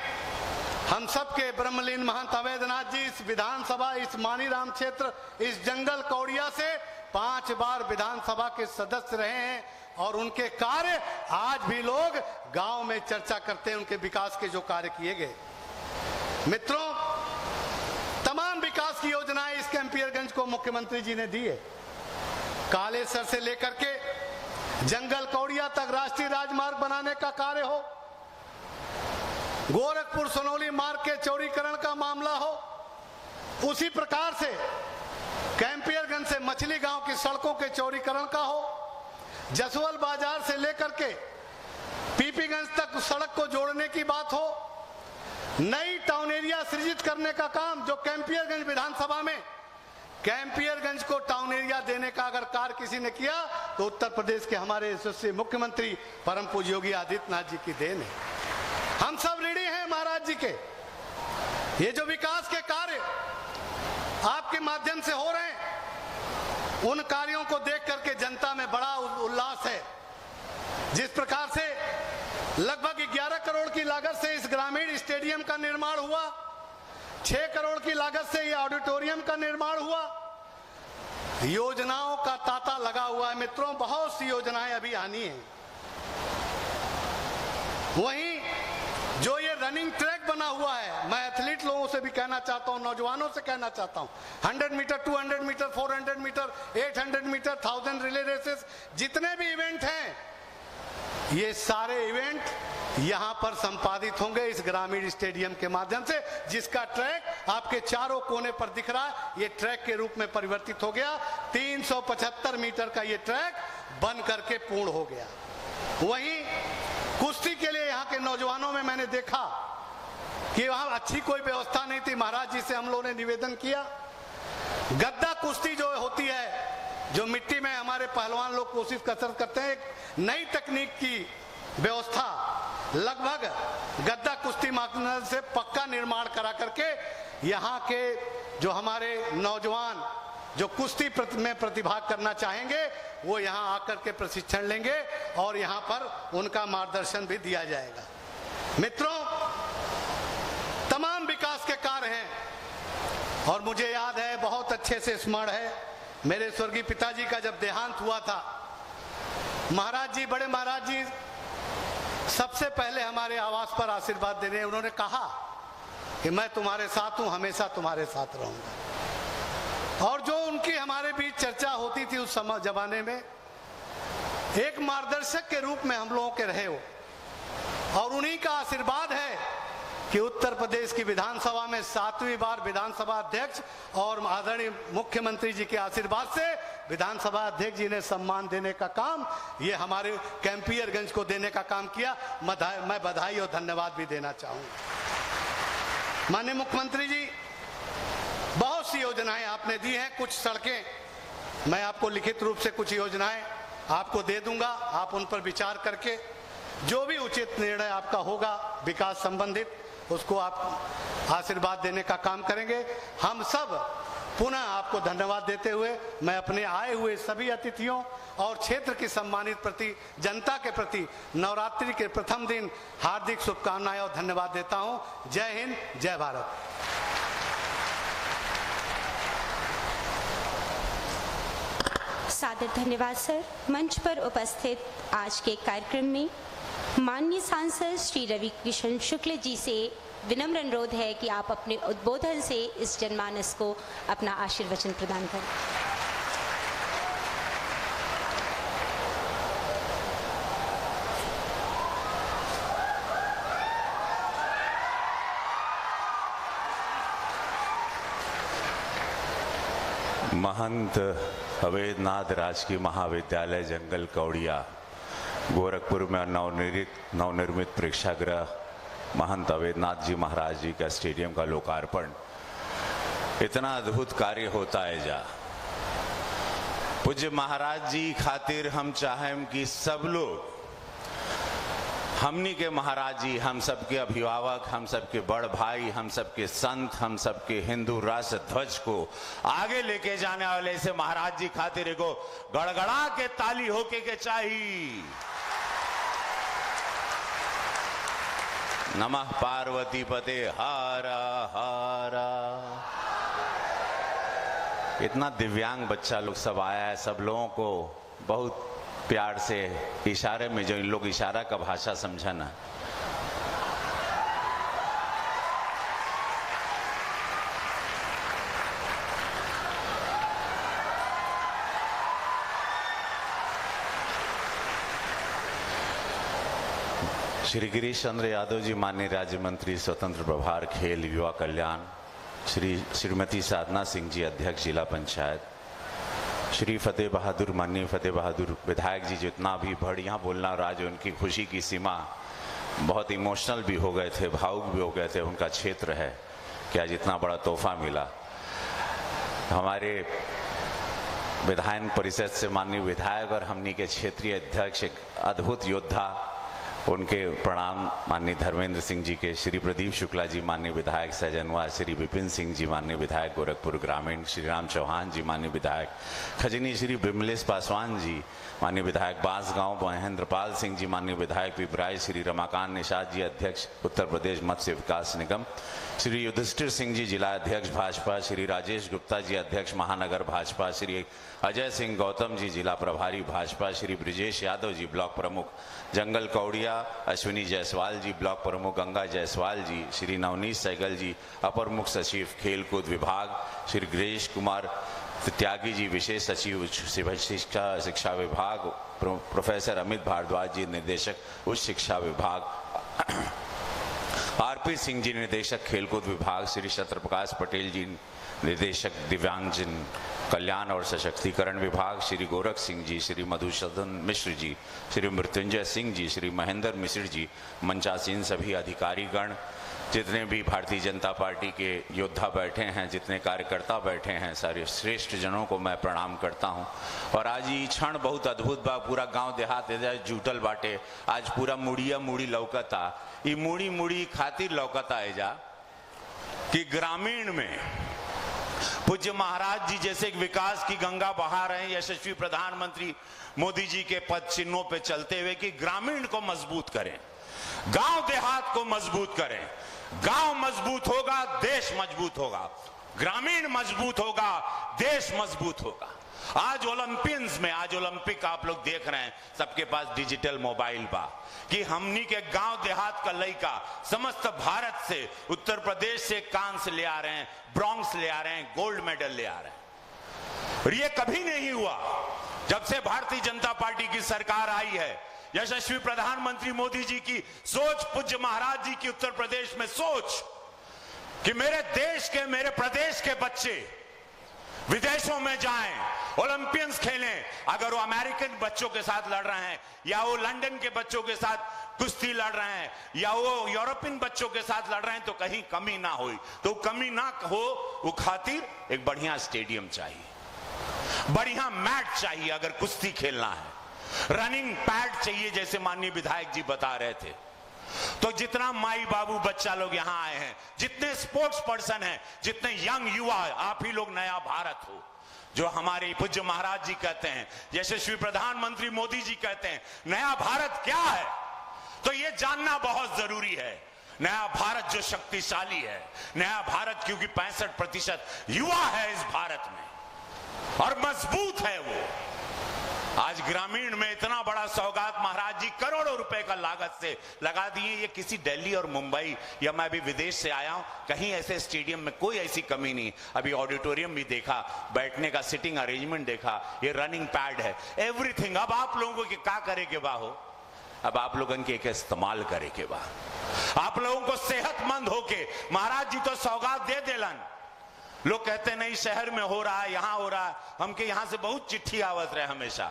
हम सब के ब्रह्मलीन महंत अवैधनाथ जी इस विधानसभा, इस मानीराम क्षेत्र, इस जंगल कौड़िया से 5 बार विधानसभा के सदस्य रहे हैं और उनके कार्य आज भी लोग गांव में चर्चा करते हैं, उनके विकास के जो कार्य किए गए। मित्रों, तमाम विकास की योजनाएं इस कैंपियरगंज को मुख्यमंत्री जी ने दी है। कालेसर से लेकर के जंगल कौड़िया तक राष्ट्रीय राजमार्ग बनाने का कार्य हो, गोरखपुर सोनौली मार्ग के चौड़ीकरण का मामला हो, उसी प्रकार से कैंपियरगंज से मछली गांव की सड़कों के चौड़ीकरण का हो, जसवल बाजार से लेकर के पीपीगंज तक सड़क को जोड़ने की बात हो, नई टाउन एरिया सृजित करने का काम जो कैंपियरगंज विधानसभा में कैंपियरगंज को टाउन एरिया देने का अगर कार्य किसी ने किया तो उत्तर प्रदेश के हमारे यशस्वी मुख्यमंत्री परम पूज्य योगी आदित्यनाथ जी की देन है। हम सब ऋणी हैं महाराज जी के। ये जो विकास के कार्य आपके माध्यम से हो रहे हैं, उन कार्यों को देख करके जनता में बड़ा उल्लास है। जिस प्रकार से लगभग 11 करोड़ की लागत से इस ग्रामीण स्टेडियम का निर्माण हुआ, 6 करोड़ की लागत से यह ऑडिटोरियम का निर्माण हुआ। योजनाओं का तांता लगा हुआ है मित्रों, बहुत सी योजनाएं अभी आनी है। वहीं जो ये रनिंग ट्रैक बना हुआ है, मैं एथलीट लोगों से भी कहना चाहता हूं, नौजवानों से कहना चाहता हूं, 100 metre, 200 metre, 400 metre, 800 metre, 1000 relay races, जितने भी इवेंट हैं, ये सारे इवेंट यहां पर संपादित होंगे इस ग्रामीण स्टेडियम के माध्यम से, जिसका ट्रैक आपके चारों कोने पर दिख रहा है। ये ट्रैक के रूप में परिवर्तित हो गया। 375 मीटर का ये ट्रैक बन करके पूर्ण हो गया। वहीं कुश्ती के लिए यहाँ के नौजवानों में मैंने देखा कि वहां अच्छी कोई व्यवस्था नहीं थी। महाराज जी से हम लोगों ने निवेदन किया, गद्दा कुश्ती जो होती है, जो मिट्टी में हमारे पहलवान लोग कोशिश कसरत करते हैं, एक नई तकनीक की व्यवस्था, लगभग गद्दा कुश्ती माध्यम से पक्का निर्माण करा करके यहाँ के जो हमारे नौजवान जो कुश्ती में प्रतिभाग करना चाहेंगे वो यहाँ आकर के प्रशिक्षण लेंगे और यहाँ पर उनका मार्गदर्शन भी दिया जाएगा। मित्रों, तमाम विकास के कार्य हैं और मुझे याद है, बहुत अच्छे से स्मरण है, मेरे स्वर्गीय पिताजी का जब देहांत हुआ था, महाराज जी, बड़े महाराज जी सबसे पहले हमारे आवास पर आशीर्वाद देने उन्होंने कहा कि मैं तुम्हारे साथ हूं, हमेशा तुम्हारे साथ रहूंगा। और जो उनकी हमारे बीच चर्चा होती थी उस समय जमाने में, एक मार्गदर्शक के रूप में हम लोगों के रहे हो, और उन्हीं का आशीर्वाद है कि उत्तर प्रदेश की विधानसभा में 7वीं बार विधानसभा अध्यक्ष और आदरणीय मुख्यमंत्री जी के आशीर्वाद से विधानसभा अध्यक्ष जी ने सम्मान देने का काम, ये हमारे कैंपियरगंज को देने का काम किया। मैं बधाई और धन्यवाद भी देना चाहूंगा। माननीय मुख्यमंत्री जी, बहुत सी योजनाएं आपने दी हैं, कुछ सड़कें मैं आपको लिखित रूप से कुछ योजनाएं आपको दे दूंगा, आप उन पर विचार करके जो भी उचित निर्णय आपका होगा विकास संबंधित, उसको आप आशीर्वाद देने का काम करेंगे। हम सब पुनः आपको धन्यवाद देते हुए मैं अपने आए हुए सभी अतिथियों और क्षेत्र की सम्मानित जनता के प्रति नवरात्रि के प्रथम दिन हार्दिक शुभकामनाएं और धन्यवाद देता हूं। जय हिंद, जय भारत। सादर धन्यवाद सर। मंच पर उपस्थित आज के कार्यक्रम में माननीय सांसद श्री रवि किशन शुक्ल जी से विनम्र अनुरोध है कि आप अपने उद्बोधन से इस जनमानस को अपना आशीर्वचन प्रदान करें। महंत अवैधनाथ राजकीय महाविद्यालय जंगल कौड़िया गोरखपुर में नवनिर्मित प्रेक्षागृह महंत अवैधनाथ जी महाराज जी का स्टेडियम का लोकार्पण, इतना अद्भुत कार्य होता है जा। पूज्य महाराज जी खातिर हम चाहें कि सब लोग, हमनी के महाराज जी, हम सबके अभिभावक, हम सबके बड़ भाई, हम सबके संत, हम सबके हिंदू राष्ट्र ध्वज को आगे लेके जाने वाले से महाराज जी खातिर एगो गड़गड़ा के ताली होके के चाहिए। नमः पार्वती पते हर हर। इतना दिव्यांग बच्चा लोग सब आया है, सब लोगों को बहुत प्यार से इशारे में, जो इन लोग इशारा का भाषा समझा ना, श्री गिरीश चंद्र यादव जी माननीय राज्य मंत्री स्वतंत्र प्रभार खेल युवा कल्याण, श्रीमती साधना सिंह जी अध्यक्ष जिला पंचायत, श्री फतेह बहादुर माननीय फतेह बहादुर विधायक जी, जितना भी बढ़िया बोलना और आज उनकी खुशी की सीमा, बहुत इमोशनल भी हो गए थे, भावुक भी हो गए थे। उनका क्षेत्र है कि आज इतना बड़ा तोहफा मिला। हमारे विधायन परिषद से माननीय विधायक और हमनी के क्षेत्रीय अध्यक्ष, एक अद्भुत योद्धा उनके प्रणाम माननीय धर्मेंद्र सिंह जी के, श्री प्रदीप शुक्ला जी माननीय विधायक सैजनवा, श्री विपिन सिंह जी माननीय विधायक गोरखपुर ग्रामीण, श्री राम चौहान जी माननीय विधायक खजनी, श्री विमलेश पासवान जी माननीय विधायक बांसगांव, महेंद्र पाल सिंह जी माननीय विधायक पिपराई, श्री रमाकांत निषाद जी अध्यक्ष उत्तर प्रदेश मत्स्य विकास निगम, श्री युधिष्ठिर सिंह जी जिला अध्यक्ष भाजपा, श्री राजेश गुप्ता जी अध्यक्ष महानगर भाजपा, श्री अजय सिंह गौतम जी जिला प्रभारी भाजपा, श्री ब्रिजेश यादव जी ब्लॉक प्रमुख जंगल कौड़िया, अश्विनी जायसवाल जी ब्लॉक प्रमुख गंगा जायसवाल जी, श्री नवनीत सहगल जी अपर मुख्य सचिव खेलकूद विभाग, श्री गिरीश कुमार त्यागी जी विशेष सचिव शिक्षा विभाग, प्रोफेसर अमित भारद्वाज जी निदेशक उच्च शिक्षा विभाग, आरपी सिंह जी निदेशक खेलकूद विभाग, श्री शत्रप्रकाश पटेल जी निदेशक दिव्यांगजन कल्याण और सशक्तिकरण विभाग, श्री गोरख सिंह जी, श्री मधुसूदन मिश्र जी, श्री मृत्युंजय सिंह जी, श्री महेंद्र मिश्र जी, मंचासीन सभी अधिकारीगण, जितने भी भारतीय जनता पार्टी के योद्धा बैठे हैं, जितने कार्यकर्ता बैठे हैं, सारे श्रेष्ठ जनों को मैं प्रणाम करता हूं। और आज ये क्षण बहुत अद्भुत बा, पूरा गांव देहात जुटल बाटे, आज पूरा मुड़िया मुड़ी लौकता, ये मुड़ी मुड़ी खातिर लौकता एजा कि ग्रामीण में पूज्य महाराज जी जैसे एक विकास की गंगा बहा रहे हैं यशस्वी प्रधानमंत्री मोदी जी के पद चिन्हों पे चलते हुए कि ग्रामीण को मजबूत करें, गांव देहात को मजबूत करें। गांव मजबूत होगा देश मजबूत होगा, ग्रामीण मजबूत होगा देश मजबूत होगा। आज ओलंपियंस में, आज ओलंपिक आप लोग देख रहे हैं, सबके पास डिजिटल मोबाइल बा कि हमनी के गांव देहात का लड़का समस्त भारत से, उत्तर प्रदेश से कांस्य ले आ रहे हैं, ब्रॉन्ज ले आ रहे हैं, गोल्ड मेडल ले आ रहे हैं। और ये कभी नहीं हुआ जब से भारतीय जनता पार्टी की सरकार आई है। यशस्वी प्रधानमंत्री मोदी जी की सोच, पूज्य महाराज जी की उत्तर प्रदेश में सोच कि मेरे देश के, मेरे प्रदेश के बच्चे विदेशों में जाएं, ओलंपियंस खेलें। अगर वो अमेरिकन बच्चों के साथ लड़ रहे हैं, या वो लंदन के बच्चों के साथ कुश्ती लड़ रहे हैं, या वो यूरोपियन बच्चों के साथ लड़ रहे हैं, तो कहीं कमी ना हो। तो कमी ना हो वो खातिर एक बढ़िया स्टेडियम चाहिए, बढ़िया मैट चाहिए अगर कुश्ती खेलना है, रनिंग पैड चाहिए जैसे माननीय विधायक जी बता रहे थे। तो जितना माई बाबू बच्चा लोग यहां आए हैं, जितने स्पोर्ट्स पर्सन हैं, जितने यंग युवा, आप ही लोग नया भारत हो, जो हमारे पूज्य महाराज जी कहते हैं, यशस्वी प्रधानमंत्री मोदी जी कहते हैं नया भारत क्या है, तो ये जानना बहुत जरूरी है। नया भारत जो शक्तिशाली है, नया भारत क्योंकि 65% युवा है इस भारत में और मजबूत है वो। आज ग्रामीण में इतना बड़ा सौगात महाराज जी करोड़ों रुपए का लागत से लगा दिए। ये किसी दिल्ली और मुंबई, या मैं अभी विदेश से आया हूं, कहीं ऐसे स्टेडियम में कोई ऐसी कमी नहीं। अभी ऑडिटोरियम भी देखा, बैठने का सिटिंग अरेंजमेंट देखा, ये रनिंग पैड है, एवरीथिंग। अब आप लोगों को क्या करे के बा हो, अब आप लोगों के इस्तेमाल करे के बा, आप लोगों को सेहतमंद होके महाराज जी तो सौगात दे देलन। लोग कहते नहीं शहर में हो रहा है, यहां हो रहा है, हमके यहां से बहुत चिट्ठी आवत रहे हमेशा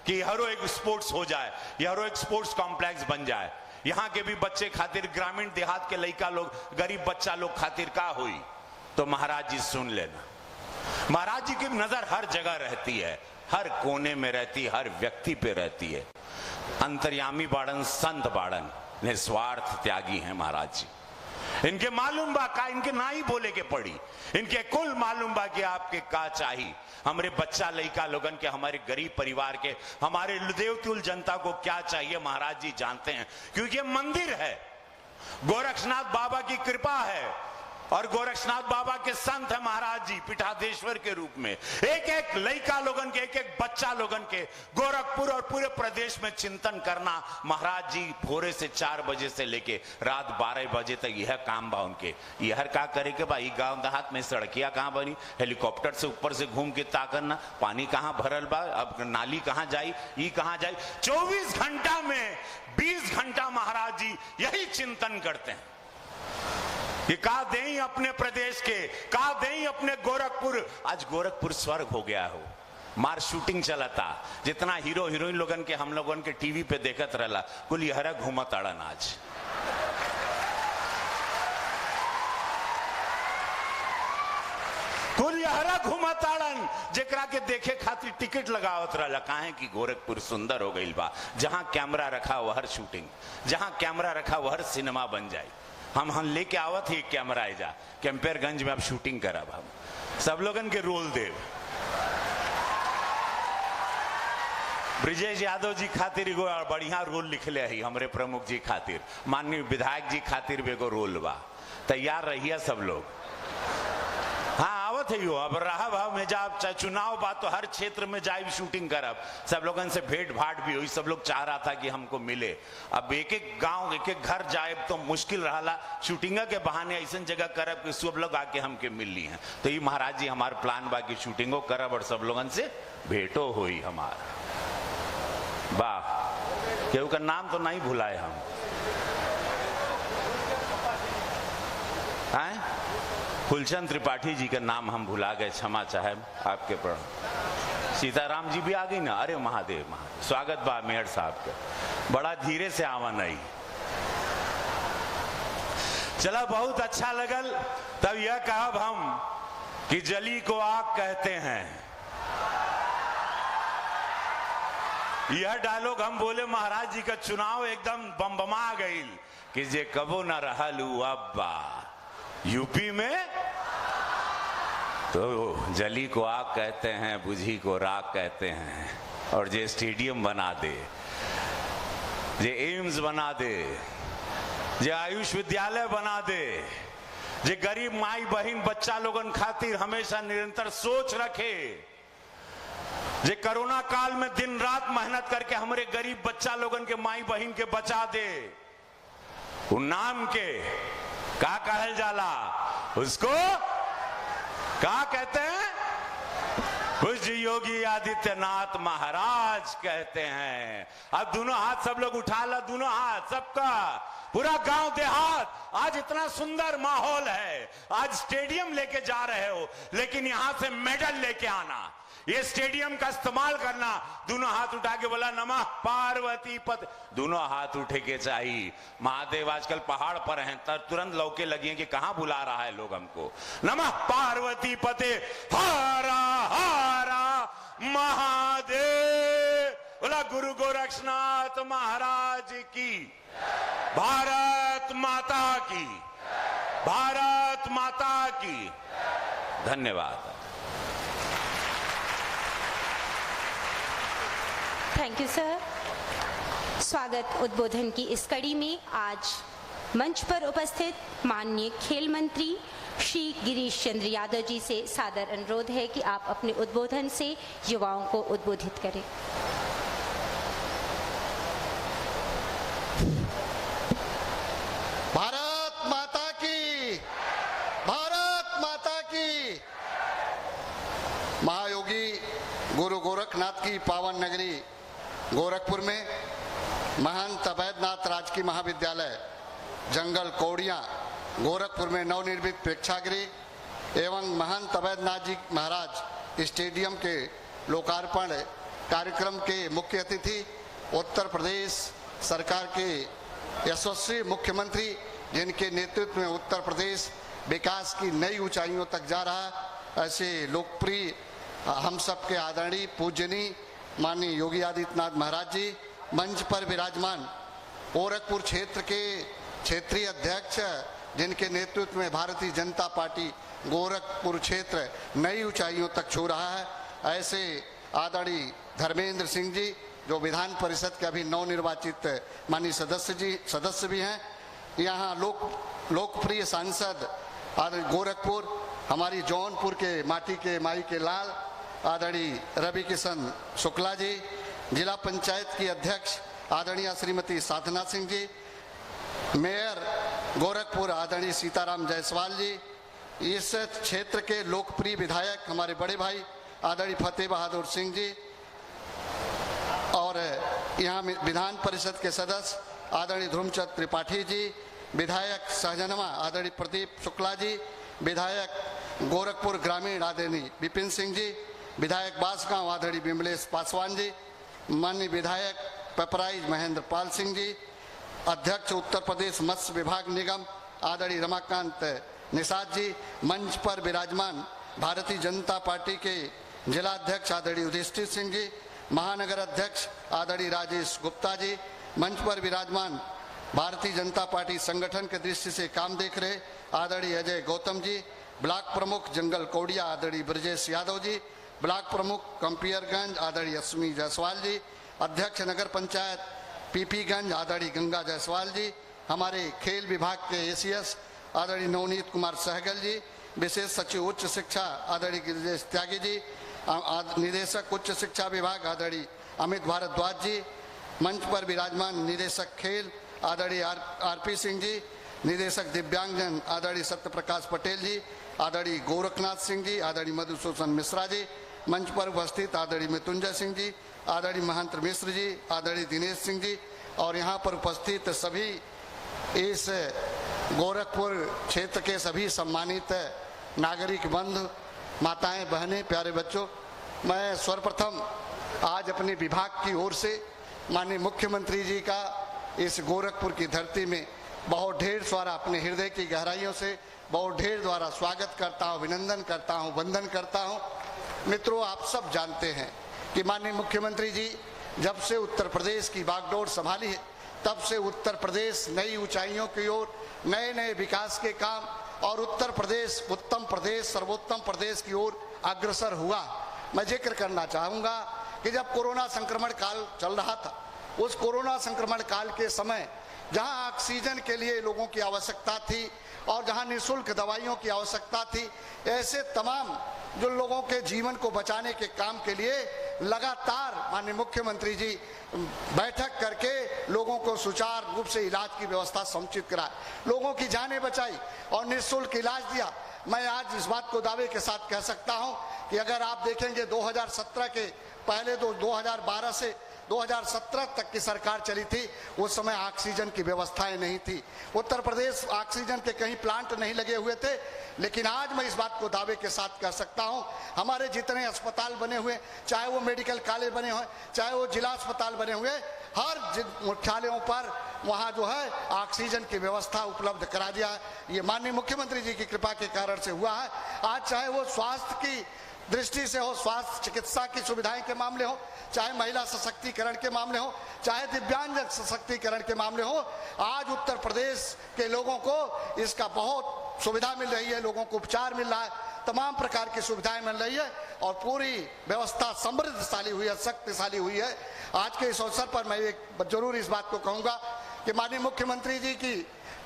कि हरो एक स्पोर्ट्स हो जाए, हरो एक स्पोर्ट्स कॉम्प्लेक्स बन जाए, यहाँ के भी बच्चे खातिर, ग्रामीण देहात के लड़का लोग, गरीब बच्चा लोग खातिर का हुई। तो महाराज जी सुन लेना, महाराज जी की नजर हर जगह रहती है, हर कोने में रहती, हर व्यक्ति पे रहती है। अंतर्यामी बाड़न, संत बाड़न, निस्वार्थ त्यागी हैं महाराज जी। इनके मालूम बा का, इनके ना ही बोले के पड़ी, इनके कुल मालूम बा कि आपके का चाहिए, हमारे बच्चा लड़का लोगन के, हमारे गरीब परिवार के, हमारे देवतुल जनता को क्या चाहिए महाराज जी जानते हैं। क्योंकि ये मंदिर है, गोरक्षनाथ बाबा की कृपा है और गोरक्षनाथ बाबा के संत है महाराज जी पीठाधीश्वर के रूप में। एक एक लड़का लोगन के, एक एक बच्चा लोगन के गोरखपुर और पूरे प्रदेश में चिंतन करना महाराज जी भोरे से 4 बजे से लेके रात 12 बजे तक यह काम बा उनके। यह का करे के भाई, गांव देहात में सड़कियां कहां बनी, हेलीकॉप्टर से ऊपर से घूम के ताकना, पानी कहां भरल बा, अब नाली कहां जाई, ये कहां जाई। 24 घंटा में 20 घंटा महाराज जी यही चिंतन करते हैं कि का दें अपने प्रदेश के, का दें अपने गोरखपुर। आज गोरखपुर स्वर्ग हो गया हो, मार शूटिंग चलता, जितना हीरो हीरोइन लोगन के हम लोगन के टीवी पे देखत रहला, कुल यहरा घूमत अड़न। आज कुल यहरा का घुमताड़न जेकरा के देखे खातिर टिकट लगावत रहला। काहे कि गोरखपुर सुंदर हो गई बा, जहां कैमरा रखा वहर शूटिंग, जहां कैमरा रखा वहर सिनेमा बन जाए। हम लेके आवत ही कैमरा आजा कैंपियरगंज में अब शूटिंग करब, हम सब लोगन के रोल देव। ब्रिजेश यादव जी खातिर एगो बढ़िया रोल लिखले है हमरे प्रमुख जी खातिर, माननीय विधायक जी खातिर भी एगो रोल बा, तैयार रहिए सब लोग। हाँ आवत है यो, अब रहा भाव में जा चुनाव बा तो हर क्षेत्र में जाए शूटिंग करब, सब लोगन से भेंट भाट भी हुई, सब लोग चाह रहा था कि हमको मिले। अब एक एक गांव एक एक घर जाए तो मुश्किल रहा, शूटिंग के बहाने ऐसा जगह करब कि सब लोग आके हमके मिल ली हैं। तो ये महाराज जी हमार प्लान बा कि शूटिंगो करब और सब लोगन से भेंटो हुई हमार। वाह, केहू का नाम तो नहीं भुलाए हम। हैं? फुलचंद त्रिपाठी जी का नाम हम भुला गए, क्षमा चाहे आपके पर। सीताराम जी भी आ गई ना, अरे महादेव महादेव, स्वागत बा मेयर साहब के, बड़ा धीरे से आवा नहीं। चला बहुत अच्छा लगल। तब यह कहब हम कि जली को आग कहते हैं, यह डायलॉग हम बोले महाराज जी का चुनाव एकदम बमबमा गई कि जे कबो न रहलू अब्बा यूपी में, तो जली को आग कहते हैं, बुझी को राग कहते हैं। और जे स्टेडियम बना दे, जे एम्स बना दे, जे आयुष विद्यालय बना दे, जे गरीब माई बहन बच्चा लोगन खातिर हमेशा निरंतर सोच रखे, जे कोरोना काल में दिन रात मेहनत करके हमारे गरीब बच्चा लोगन के माई बहन के बचा दे, उन नाम के का कहल जाला, उसको का कहते हैं? पूज्य योगी आदित्यनाथ महाराज कहते हैं। अब दोनों हाथ सब लोग उठा ला, दोनों हाथ सबका, पूरा गांव देहात। आज इतना सुंदर माहौल है, आज स्टेडियम लेके जा रहे हो, लेकिन यहां से मेडल लेके आना, ये स्टेडियम का इस्तेमाल करना। दोनों हाथ उठा के बोला नमः पार्वती पते, दोनों हाथ उठे के चाहिए। महादेव आजकल पहाड़ पर हैं, तुरंत लौके लगी कि कहां बुला रहा है लोग हमको। नमः पार्वती पते हारा हारा महादेव, बोला गुरु गोरक्षनाथ महाराज की, भारत माता की, भारत माता की। धन्यवाद। Thank you sir. स्वागत उद्बोधन की इस कड़ी में आज मंच पर उपस्थित माननीय खेल मंत्री श्री गिरीश चंद्र यादव जी से सादर अनुरोध है कि आप अपने उद्बोधन से युवाओं को उद्बोधित करें। भारत माता की, भारत माता की। महायोगी गुरु गोरखनाथ की पावन नगरी गोरखपुर में महंत अवैधनाथ राजकीय महाविद्यालय जंगल कौड़िया गोरखपुर में नवनिर्मित प्रेक्षागृह एवं महंत अवैधनाथ जी महाराज स्टेडियम के लोकार्पण कार्यक्रम के मुख्य अतिथि उत्तर प्रदेश सरकार के यशस्वी मुख्यमंत्री, जिनके नेतृत्व में उत्तर प्रदेश विकास की नई ऊंचाइयों तक जा रहा, ऐसे लोकप्रिय हम सबके आदरणीय पूजनीय माननीय योगी आदित्यनाथ महाराज जी, मंच पर विराजमान गोरखपुर क्षेत्र के क्षेत्रीय अध्यक्ष, जिनके नेतृत्व में भारतीय जनता पार्टी गोरखपुर क्षेत्र नई ऊंचाइयों तक छू रहा है, ऐसे आदरणीय धर्मेंद्र सिंह जी जो विधान परिषद के अभी नवनिर्वाचित माननीय सदस्य भी हैं। यहाँ लोकप्रिय सांसद आदरणीय गोरखपुर हमारी जौनपुर के माटी के माई के लाल आदरणीय रवि किशन शुक्ला जी, जिला पंचायत की अध्यक्ष आदरणीय श्रीमती साधना सिंह जी, मेयर गोरखपुर आदरणीय सीताराम जायसवाल जी, इस क्षेत्र के लोकप्रिय विधायक हमारे बड़े भाई आदरणीय फतेह बहादुर सिंह जी, और यहाँ विधान परिषद के सदस्य आदरणीय ध्रुवचंद त्रिपाठी जी, विधायक सहजनवा आदरणीय प्रदीप शुक्ला जी, विधायक गोरखपुर ग्रामीण आदरणीय विपिन सिंह जी, विधायक बांसगांव आदरणीय विमलेश पासवान जी, माननीय विधायक पिपराइच महेंद्र पाल सिंह जी, अध्यक्ष उत्तर प्रदेश मत्स्य विभाग निगम आदरणीय रमाकांत निषाद जी, मंच पर विराजमान भारतीय जनता पार्टी के जिला अध्यक्ष आदरणीय युधिष्ठिर सिंह जी, महानगर अध्यक्ष आदरणीय राजेश गुप्ता जी, मंच पर विराजमान भारतीय जनता पार्टी संगठन के दृष्टि से काम देख रहे आदरणीय अजय गौतम जी, ब्लॉक प्रमुख जंगल कौड़िया आदरणीय ब्रजेश यादव जी, ब्लॉक प्रमुख कंपियरगंज आदरणीय अस्मी जायसवाल जी, अध्यक्ष नगर पंचायत पीपीगंज आदरणीय गंगा जायसवाल जी, हमारे खेल विभाग के एसीएस आदरणीय नवनीत कुमार सहगल जी, विशेष सचिव उच्च शिक्षा आदरणीय गिरिजेश त्यागी जी, निदेशक उच्च शिक्षा विभाग आदरणीय अमित भारद्वाज जी, मंच पर विराजमान निदेशक खेल आदरणीय आरपी सिंह जी, निदेशक दिव्यांगजन आदरणीय सत्यप्रकाश पटेल जी, आदरणीय गोरखनाथ सिंह जी, आदरणीय मधुसूदन मिश्रा जी, मंच पर उपस्थित आदरणीय मृत्युंजय सिंह जी, आदरणीय महंत मिश्र जी, आदरणीय दिनेश सिंह जी और यहाँ पर उपस्थित सभी इस गोरखपुर क्षेत्र के सभी सम्मानित नागरिक बंधु, माताएं, बहनें, प्यारे बच्चों, मैं सर्वप्रथम आज अपने विभाग की ओर से माननीय मुख्यमंत्री जी का इस गोरखपुर की धरती में बहुत ढेर सारा अपने हृदय की गहराइयों से बहुत ढेर द्वारा स्वागत करता हूँ, अभिनंदन करता हूँ, वंदन करता हूँ। मित्रों, आप सब जानते हैं कि माननीय मुख्यमंत्री जी जब से उत्तर प्रदेश की बागडोर संभाली है तब से उत्तर प्रदेश नई ऊंचाइयों की ओर, नए नए विकास के काम और उत्तर प्रदेश उत्तम प्रदेश, सर्वोत्तम प्रदेश की ओर अग्रसर हुआ। मैं जिक्र करना चाहूँगा कि जब कोरोना संक्रमण काल चल रहा था, उस कोरोना संक्रमण काल के समय जहां ऑक्सीजन के लिए लोगों की आवश्यकता थी और जहां निःशुल्क दवाइयों की आवश्यकता थी, ऐसे तमाम जो लोगों के जीवन को बचाने के काम के लिए लगातार माननीय मुख्यमंत्री जी बैठक करके लोगों को सुचारू रूप से इलाज की व्यवस्था समुचित कराए, लोगों की जानें बचाई और निःशुल्क इलाज दिया। मैं आज इस बात को दावे के साथ कह सकता हूं कि अगर आप देखेंगे 2017 के पहले तो 2012 से 2017 तक की सरकार चली थी, उस समय ऑक्सीजन की व्यवस्थाएं नहीं थी, उत्तर प्रदेश ऑक्सीजन के कहीं प्लांट नहीं लगे हुए थे। लेकिन आज मैं इस बात को दावे के साथ कह सकता हूं, हमारे जितने अस्पताल बने हुए, चाहे वो मेडिकल कॉलेज बने हुए, चाहे वो जिला अस्पताल बने हुए, हर मुख्यालयों पर वहां जो है ऑक्सीजन की व्यवस्था उपलब्ध करा दिया है। ये माननीय मुख्यमंत्री जी की कृपा के कारण से हुआ है। आज चाहे वो स्वास्थ्य की दृष्टि से हो, स्वास्थ्य चिकित्सा की सुविधाएं के मामले हो, चाहे महिला सशक्तिकरण के मामले हो, चाहे दिव्यांग सशक्तिकरण के मामले हो, आज उत्तर प्रदेश के लोगों को इसका बहुत सुविधा मिल रही है, लोगों को उपचार मिल रहा है, तमाम प्रकार की सुविधाएं मिल रही है और पूरी व्यवस्था समृद्धशाली हुई है, शक्तिशाली हुई है। आज के इस अवसर पर मैं एक जरूर इस बात को कहूंगा कि माननीय मुख्यमंत्री जी की